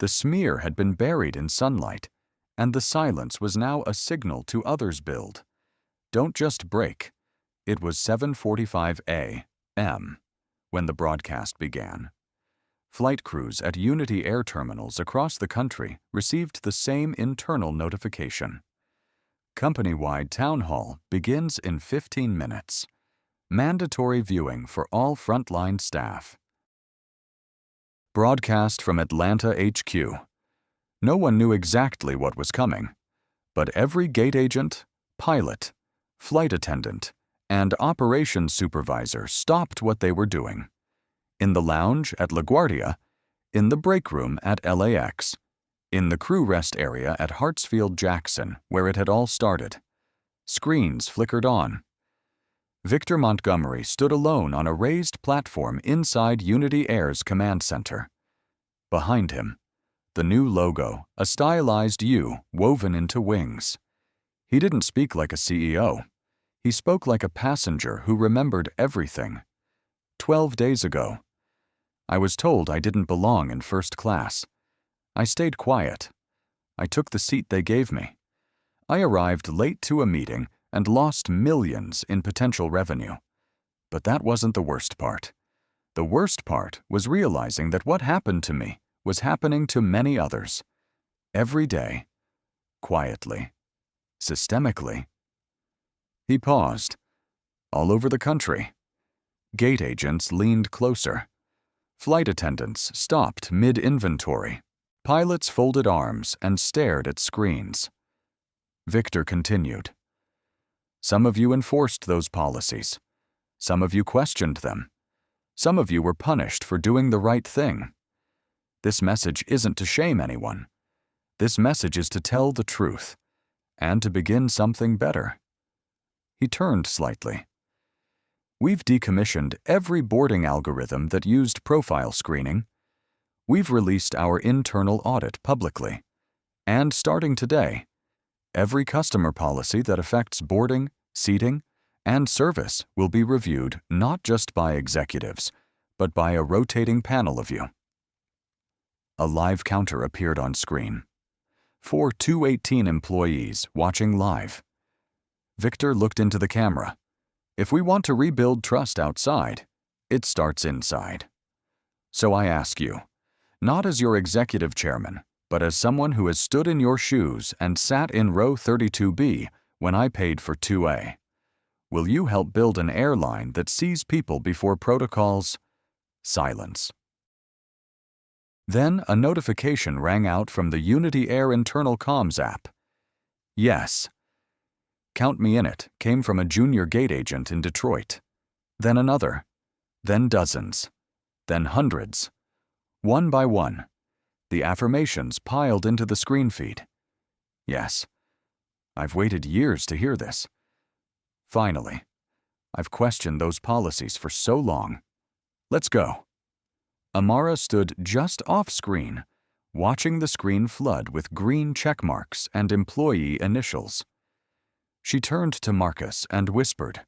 S1: The smear had been buried in sunlight, and the silence was now a signal to others build. Don't just break. It was 7:45 a.m. when the broadcast began. Flight crews at Unity Air terminals across the country received the same internal notification. Company-wide town hall begins in 15 minutes. Mandatory viewing for all frontline staff. Broadcast from Atlanta HQ. No one knew exactly what was coming, but every gate agent, pilot, flight attendant, and operations supervisor stopped what they were doing. In the lounge at LaGuardia, in the break room at LAX, in the crew rest area at Hartsfield-Jackson, where it had all started. Screens flickered on. Victor Montgomery stood alone on a raised platform inside Unity Air's command center. Behind him, the new logo, a stylized U woven into wings. He didn't speak like a CEO. He spoke like a passenger who remembered everything. 12 days ago, I was told I didn't belong in first class. I stayed quiet. I took the seat they gave me. I arrived late to a meeting and lost millions in potential revenue. But that wasn't the worst part. The worst part was realizing that what happened to me was happening to many others. Every day. Quietly. Systemically. He paused. All over the country. Gate agents leaned closer. Flight attendants stopped mid-inventory. Pilots folded arms and stared at screens. Victor continued. Some of you enforced those policies. Some of you questioned them. Some of you were punished for doing the right thing. This message isn't to shame anyone. This message is to tell the truth, and to begin something better. He turned slightly. We've decommissioned every boarding algorithm that used profile screening. We've released our internal audit publicly. And starting today, every customer policy that affects boarding, seating, and service will be reviewed not just by executives, but by a rotating panel of you. A live counter appeared on screen. 4 218 employees watching live. Victor looked into the camera. If we want to rebuild trust outside, it starts inside. So I ask you, not as your executive chairman, but as someone who has stood in your shoes and sat in row 32B when I paid for 2A, will you help build an airline that sees people before protocols? Silence. Then a notification rang out from the Unity Air internal comms app. Yes. Count me in it came from a junior gate agent in Detroit. Then another. Then dozens. Then hundreds. One by one, the affirmations piled into the screen feed. Yes. I've waited years to hear this. Finally, I've questioned those policies for so long. Let's go. Amara stood just off-screen, watching the screen flood with green check marks and employee initials. She turned to Marcus and whispered,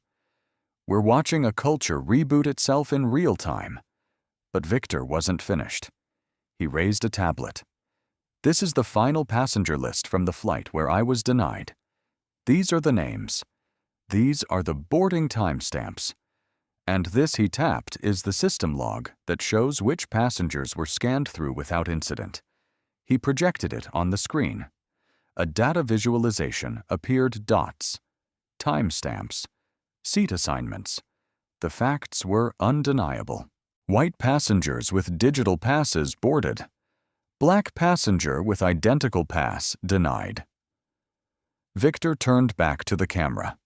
S1: "We're watching a culture reboot itself in real time." But Victor wasn't finished. He raised a tablet. "This is the final passenger list from the flight where I was denied. These are the names. These are the boarding timestamps. And this he tapped is the system log that shows which passengers were scanned through without incident. He projected it on the screen. A data visualization appeared dots, timestamps, seat assignments. The facts were undeniable. White passengers with digital passes boarded. Black passenger with identical pass denied. Victor turned back to the camera.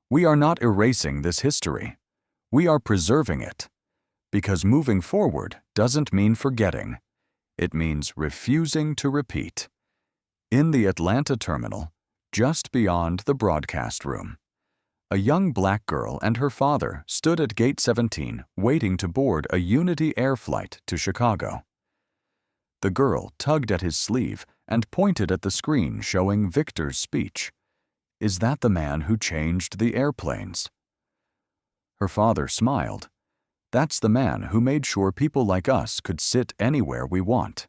S1: We are not erasing this history. We are preserving it. Because moving forward doesn't mean forgetting. It means refusing to repeat. In the Atlanta terminal, just beyond the broadcast room, a young black girl and her father stood at Gate 17 waiting to board a Unity Air flight to Chicago. The girl tugged at his sleeve and pointed at the screen showing Victor's speech. Is that the man who changed the airplanes? Her father smiled. That's the man who made sure people like us could sit anywhere we want.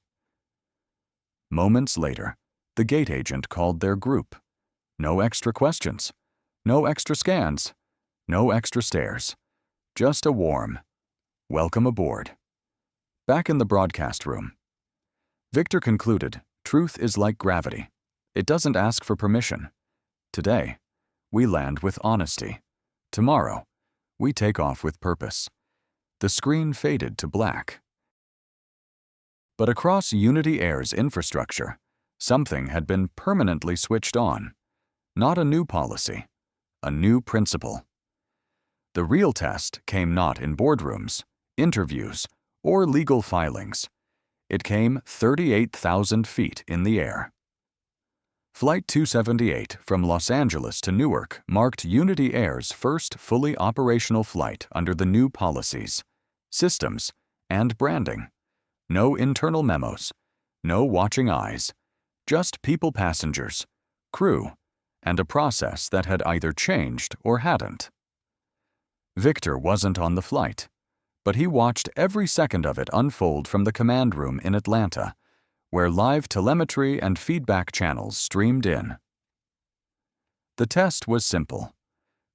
S1: Moments later, the gate agent called their group. No extra questions. No extra scans. No extra stares. Just a warm, "Welcome aboard." Back in the broadcast room, Victor concluded, truth is like gravity. It doesn't ask for permission. Today, we land with honesty. Tomorrow, we take off with purpose. The screen faded to black. But across Unity Air's infrastructure, something had been permanently switched on. Not a new policy, a new principle. The real test came not in boardrooms, interviews, or legal filings. It came 38,000 feet in the air. Flight 278 from Los Angeles to Newark marked Unity Air's first fully operational flight under the new policies, systems, and branding. No internal memos, no watching eyes, just people passengers, crew, and a process that had either changed or hadn't. Victor wasn't on the flight, but he watched every second of it unfold from the command room in Atlanta, where live telemetry and feedback channels streamed in. The test was simple.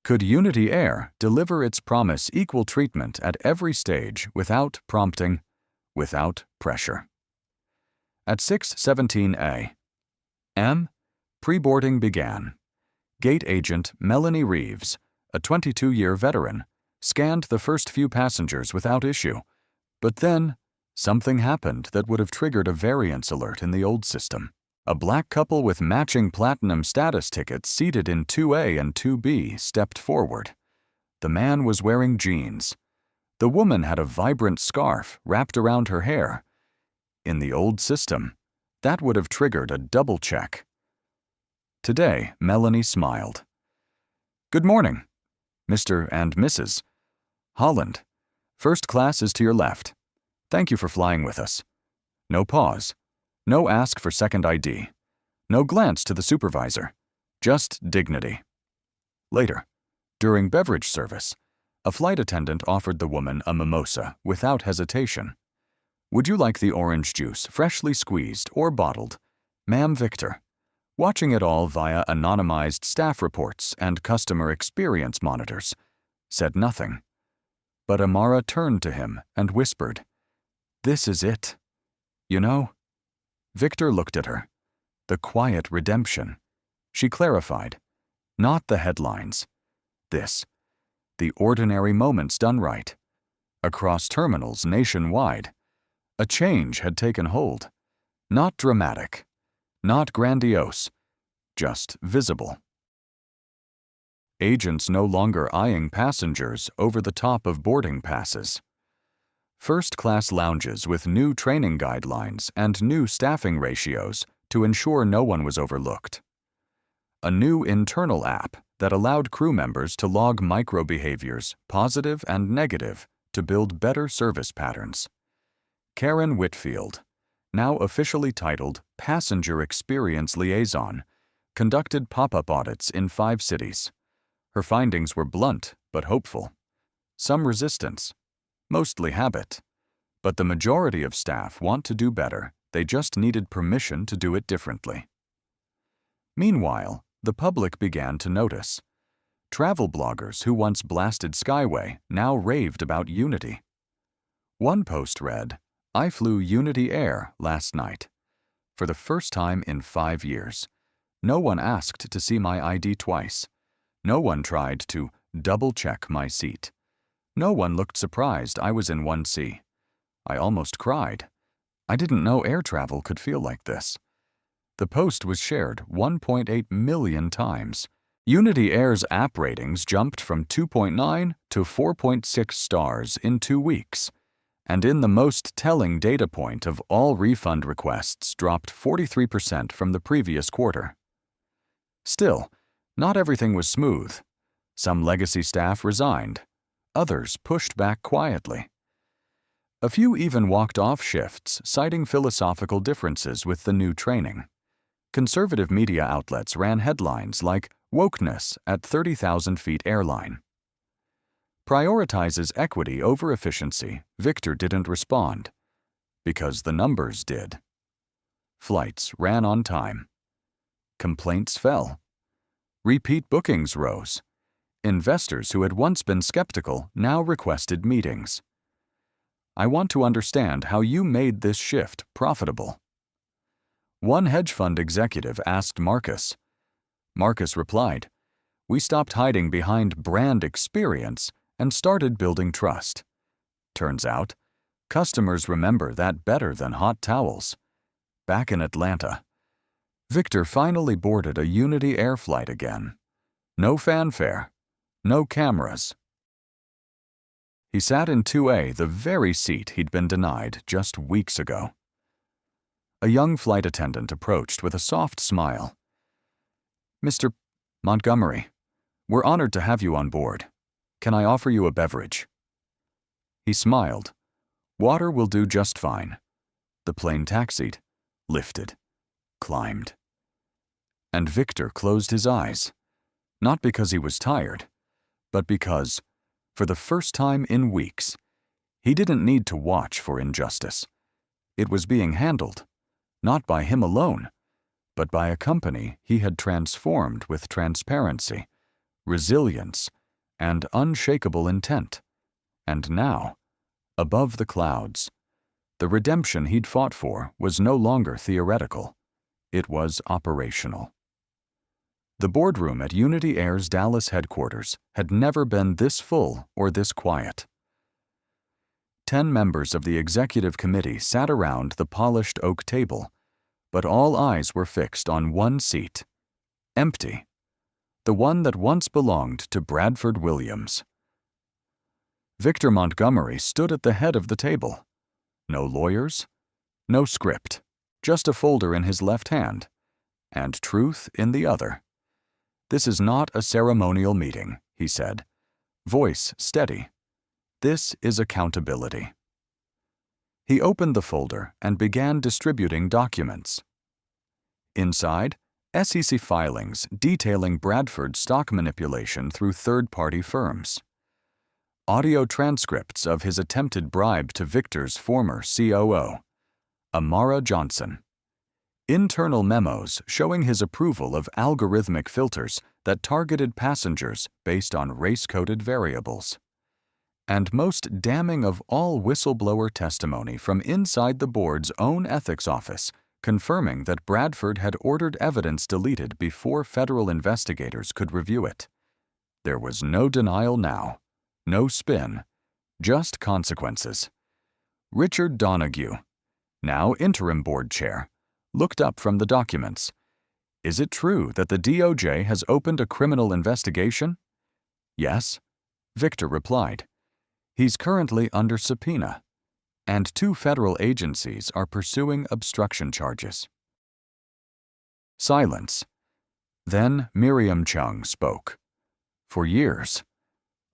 S1: Could Unity Air deliver its promise equal treatment at every stage without prompting, without pressure? At 6:17 a.m., pre-boarding began. Gate agent Melanie Reeves, a 22-year veteran, scanned the first few passengers without issue, but then something happened that would have triggered a variance alert in the old system. A black couple with matching platinum status tickets seated in 2A and 2B stepped forward. The man was wearing jeans. The woman had a vibrant scarf wrapped around her hair. In the old system, that would have triggered a double check. Today, Melanie smiled. "Good morning, Mr. and Mrs. Holland. First class is to your left. Thank you for flying with us." No pause. No ask for second ID. No glance to the supervisor. Just dignity. Later, during beverage service, a flight attendant offered the woman a mimosa without hesitation. "Would you like the orange juice, freshly squeezed or bottled?" "Ma'am, Victor." Watching it all via anonymized staff reports and customer experience monitors, said nothing. But Amara turned to him and whispered, "This is it. You know?" Victor looked at her. The quiet redemption. She clarified, "Not the headlines. This. The ordinary moments done right. Across terminals nationwide. A change had taken hold. Not dramatic. Not grandiose. Just visible." Agents no longer eyeing passengers over the top of boarding passes. First-class lounges with new training guidelines and new staffing ratios to ensure no one was overlooked. A new internal app that allowed crew members to log micro-behaviors, positive and negative, to build better service patterns. Karen Whitfield, now officially titled Passenger Experience Liaison, conducted pop-up audits in 5 cities. Her findings were blunt but hopeful. Some resistance. Mostly habit. But the majority of staff want to do better, they just needed permission to do it differently. Meanwhile, the public began to notice. Travel bloggers who once blasted Skyway now raved about Unity. One post read, "I flew Unity Air last night. For the first time in 5 years. No one asked to see my ID twice. No one tried to double-check my seat. No one looked surprised I was in 1C. I almost cried. I didn't know air travel could feel like this." The post was shared 1.8 million times. Unity Air's app ratings jumped from 2.9 to 4.6 stars in 2 weeks. And in the most telling data point of all refund requests dropped 43% from the previous quarter. Still, not everything was smooth. Some legacy staff resigned. Others pushed back quietly. A few even walked off shifts, citing philosophical differences with the new training. Conservative media outlets ran headlines like "Wokeness at 30,000 feet Airline." Prioritizes equity over efficiency, Victor didn't respond. Because the numbers did. Flights ran on time. Complaints fell. Repeat bookings rose. Investors who had once been skeptical now requested meetings. "I want to understand how you made this shift profitable." One hedge fund executive asked Marcus. Marcus replied, "We stopped hiding behind brand experience and started building trust. Turns out, customers remember that better than hot towels." Back in Atlanta, Victor finally boarded a Unity Air flight again. No fanfare. No cameras. He sat in 2A, the very seat he'd been denied just weeks ago. A young flight attendant approached with a soft smile. "Mr. Montgomery, we're honored to have you on board. Can I offer you a beverage?" He smiled. "Water will do just fine." The plane taxied, lifted, climbed. And Victor closed his eyes, not because he was tired, but because, for the first time in weeks, He didn't need to watch for injustice. It was being handled, not by him alone, but by a company he had transformed with transparency, resilience, and unshakable intent. And now, above the clouds, the redemption he'd fought for was no longer theoretical. It was operational. The boardroom at Unity Air's Dallas headquarters had never been this full or this quiet. 10 members of the executive committee sat around the polished oak table, but all eyes were fixed on one seat, empty, the one that once belonged to Bradford Williams. Victor Montgomery stood at the head of the table. No lawyers, no script, just a folder in his left hand, and truth in the other. "This is not a ceremonial meeting," he said, voice steady. "This is accountability." He opened the folder and began distributing documents. Inside, SEC filings detailing Bradford's stock manipulation through third-party firms. Audio transcripts of his attempted bribe to Victor's former COO, Amara Johnson. Internal memos showing his approval of algorithmic filters that targeted passengers based on race-coded variables. And most damning of all, whistleblower testimony from inside the board's own ethics office, confirming that Bradford had ordered evidence deleted before federal investigators could review it. There was no denial now, no spin, just consequences. Richard Donahue, now interim board chair, looked up from the documents. "Is it true that the DOJ has opened a criminal investigation?" "Yes," Victor replied. "He's currently under subpoena, and 2 federal agencies are pursuing obstruction charges." Silence. Then Miriam Chung spoke. "For years,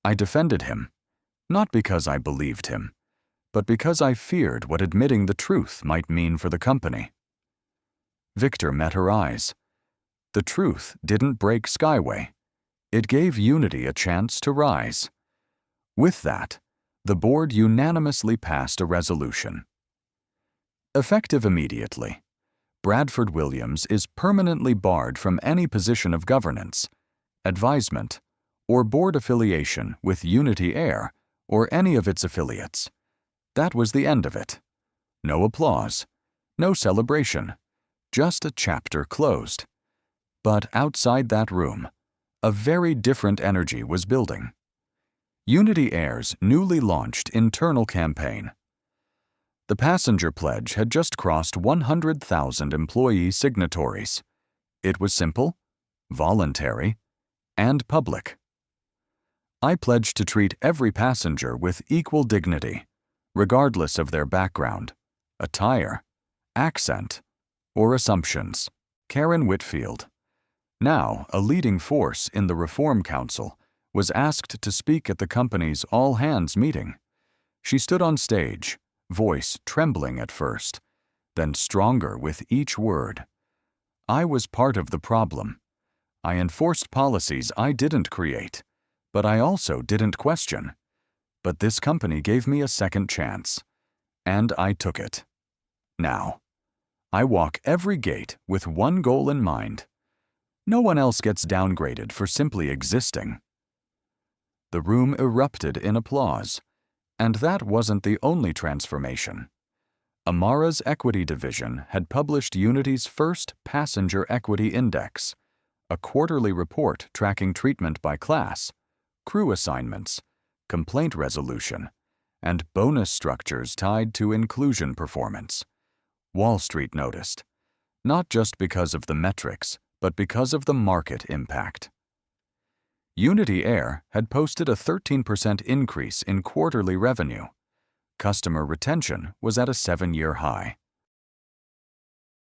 S1: I defended him, not because I believed him, but because I feared what admitting the truth might mean for the company." Victor met her eyes. The truth didn't break Skyway. It gave Unity a chance to rise. With that, the board unanimously passed a resolution. Effective immediately, Bradford Williams is permanently barred from any position of governance, advisement, or board affiliation with Unity Air or any of its affiliates. That was the end of it. No applause, no celebration, just a chapter closed. But outside that room, a very different energy was building. Unity Air's newly launched internal campaign. The passenger pledge had just crossed 100,000 employee signatories. It was simple, voluntary, and public. "I pledge to treat every passenger with equal dignity, regardless of their background, attire, accent, or assumptions." Karen Whitfield, now a leading force in the Reform Council, was asked to speak at the company's all-hands meeting. She stood on stage, voice trembling at first, then stronger with each word. "I was part of the problem. I enforced policies I didn't create, but I also didn't question. But this company gave me a second chance, and I took it. Now, I walk every gate with one goal in mind. No one else gets downgraded for simply existing." The room erupted in applause, and that wasn't the only transformation. Amara's equity division had published Unity's first Passenger Equity Index, a quarterly report tracking treatment by class, crew assignments, complaint resolution, and bonus structures tied to inclusion performance. Wall Street noticed, not just because of the metrics, but because of the market impact. Unity Air had posted a 13% increase in quarterly revenue. Customer retention was at a 7-year high.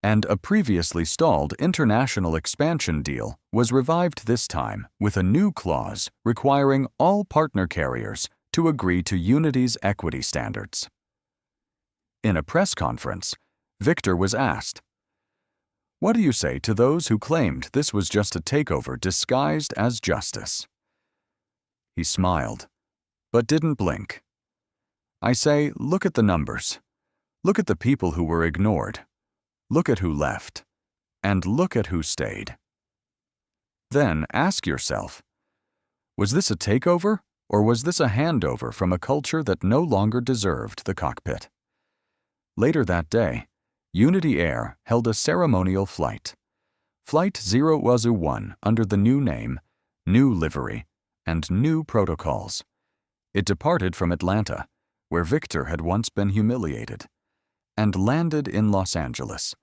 S1: And a previously stalled international expansion deal was revived this time with a new clause requiring all partner carriers to agree to Unity's equity standards. In a press conference, Victor was asked, "What do you say to those who claimed this was just a takeover disguised as justice?" He smiled, but didn't blink. I say, look at the numbers. Look at the people who were ignored. Look at who left. And look at who stayed. Then ask yourself, was this a takeover, or was this a handover from a culture that no longer deserved the cockpit? Later that day, Unity Air held a ceremonial flight. Flight 001 under the new name, new livery, and new protocols. It departed from Atlanta, where Victor had once been humiliated, and landed in Los Angeles,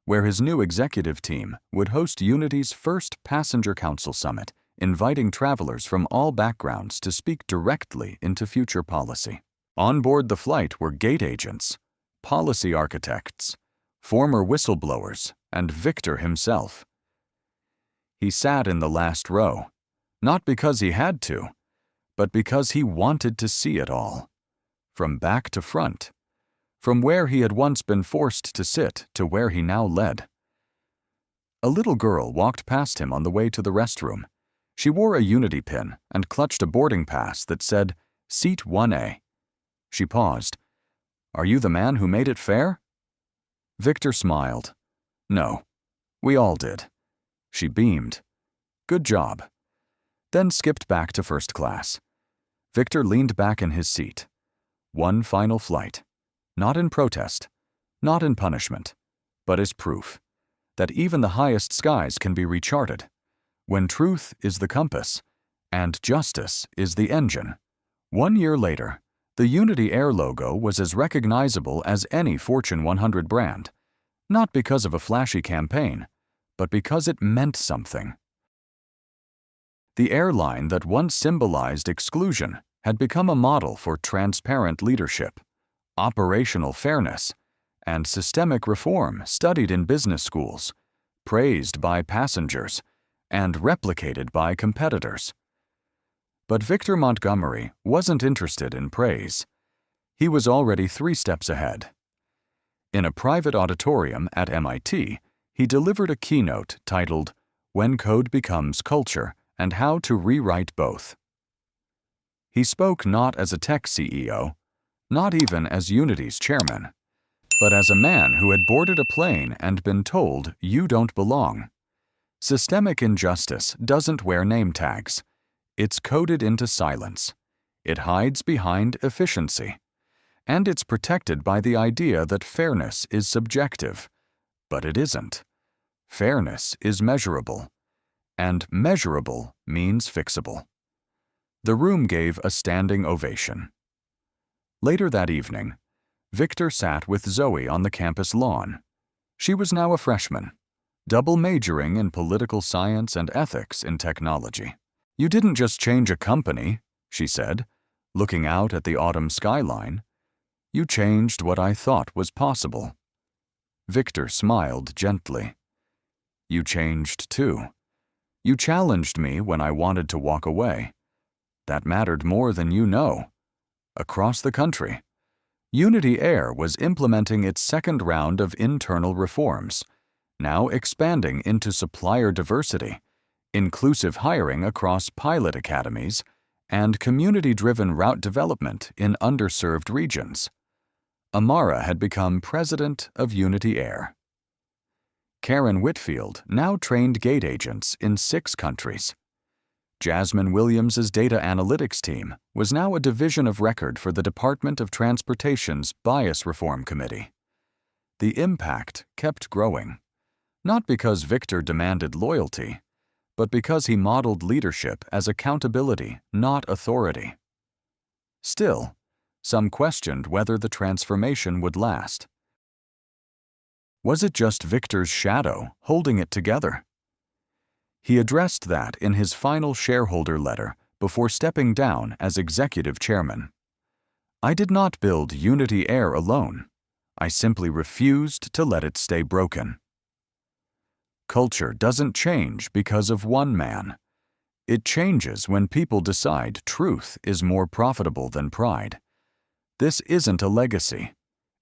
S1: where his new executive team would host Unity's first Passenger Council Summit, inviting travelers from all backgrounds to speak directly into future policy. On board the flight were gate agents, policy architects, former whistleblowers, and Victor himself. He sat in the last row, not because he had to, but because he wanted to see it all, from back to front, from where he had once been forced to sit to where he now led. A little girl walked past him on the way to the restroom. She wore a Unity pin and clutched a boarding pass that said, Seat 1A. She paused. Are you the man who made it fair? Victor smiled. No, we all did. She beamed. Good job. Then skipped back to first class. Victor leaned back in his seat. One final flight. Not in protest, not in punishment, but as proof that even the highest skies can be recharted when truth is the compass and justice is the engine. 1 year later, the Unity Air logo was as recognizable as any Fortune 100 brand, not because of a flashy campaign, but because it meant something. The airline that once symbolized exclusion had become a model for transparent leadership, operational fairness, and systemic reform studied in business schools, praised by passengers, and replicated by competitors. But Victor Montgomery wasn't interested in praise. He was already 3 steps ahead. In a private auditorium at MIT, he delivered a keynote titled, When Code Becomes Culture and How to Rewrite Both. He spoke not as a tech CEO, not even as Unity's chairman, but as a man who had boarded a plane and been told, you don't belong. Systemic injustice doesn't wear name tags. It's coded into silence. It hides behind efficiency. And it's protected by the idea that fairness is subjective. But it isn't. Fairness is measurable. And measurable means fixable. The room gave a standing ovation. Later that evening, Victor sat with Zoe on the campus lawn. She was now a freshman, double majoring in political science and ethics in technology. You didn't just change a company, she said, looking out at the autumn skyline. You changed what I thought was possible. Victor smiled gently. You changed too. You challenged me when I wanted to walk away. That mattered more than you know. Across the country, Unity Air was implementing its second round of internal reforms, now expanding into supplier diversity, inclusive hiring across pilot academies, and community-driven route development in underserved regions. Amara had become president of Unity Air. Karen Whitfield now trained gate agents in 6 countries. Jasmine Williams's data analytics team was now a division of record for the Department of Transportation's Bias Reform Committee. The impact kept growing, not because Victor demanded loyalty, but because he modeled leadership as accountability, not authority. Still, some questioned whether the transformation would last. Was it just Victor's shadow holding it together? He addressed that in his final shareholder letter before stepping down as executive chairman. I did not build Unity Air alone. I simply refused to let it stay broken. Culture doesn't change because of one man. It changes when people decide truth is more profitable than pride. This isn't a legacy.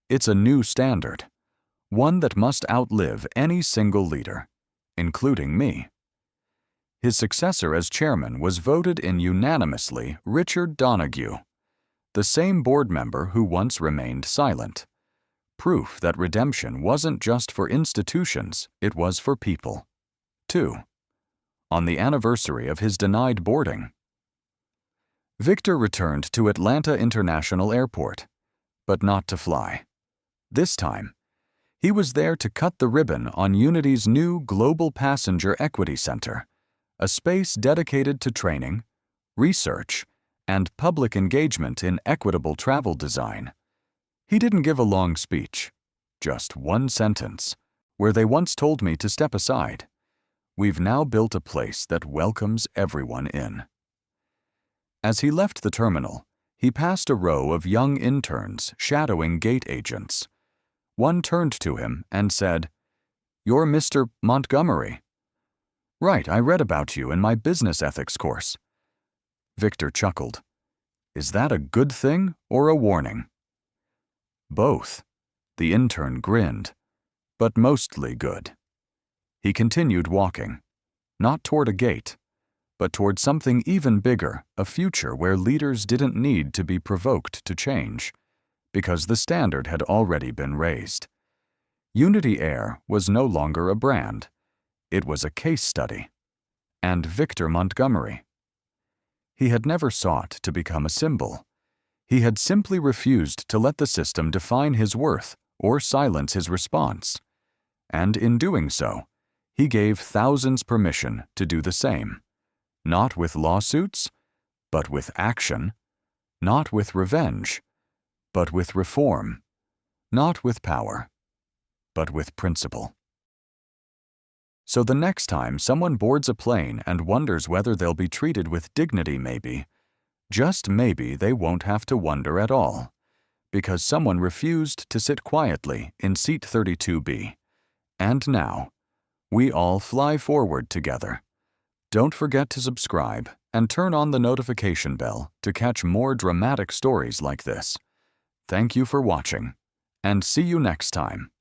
S1: It's a new standard. One that must outlive any single leader, including me. His successor as chairman was voted in unanimously Richard Donoghue. the same board member who once remained silent. Proof that redemption wasn't just for institutions, it was for people. 2. On the anniversary of his denied boarding. Victor returned to Atlanta International Airport, but not to fly. This time, he was there to cut the ribbon on Unity's new Global Passenger Equity Center, a space dedicated to training, research, and public engagement in equitable travel design. He didn't give a long speech, just one sentence, where they once told me to step aside. We've now built a place that welcomes everyone in. As he left the terminal, he passed a row of young interns shadowing gate agents. One turned to him and said, "You're Mr. Montgomery." "Right, I read about you in my business ethics course." Victor chuckled. "Is that a good thing or a warning?" "Both." The intern grinned, "but mostly good." He continued walking, not toward a gate, but toward something even bigger, a future where leaders didn't need to be provoked to change, because the standard had already been raised. Unity Air was no longer a brand. It was a case study. And Victor Montgomery. He had never sought to become a symbol. He had simply refused to let the system define his worth or silence his response. And in doing so, he gave thousands permission to do the same. Not with lawsuits, but with action. Not with revenge, but with reform. Not with power, but with principle. So the next time someone boards a plane and wonders whether they'll be treated with dignity, maybe, just maybe they won't have to wonder at all, because someone refused to sit quietly in seat 32B. And now, we all fly forward together. Don't forget to subscribe and turn on the notification bell to catch more dramatic stories like this. Thank you for watching, and see you next time.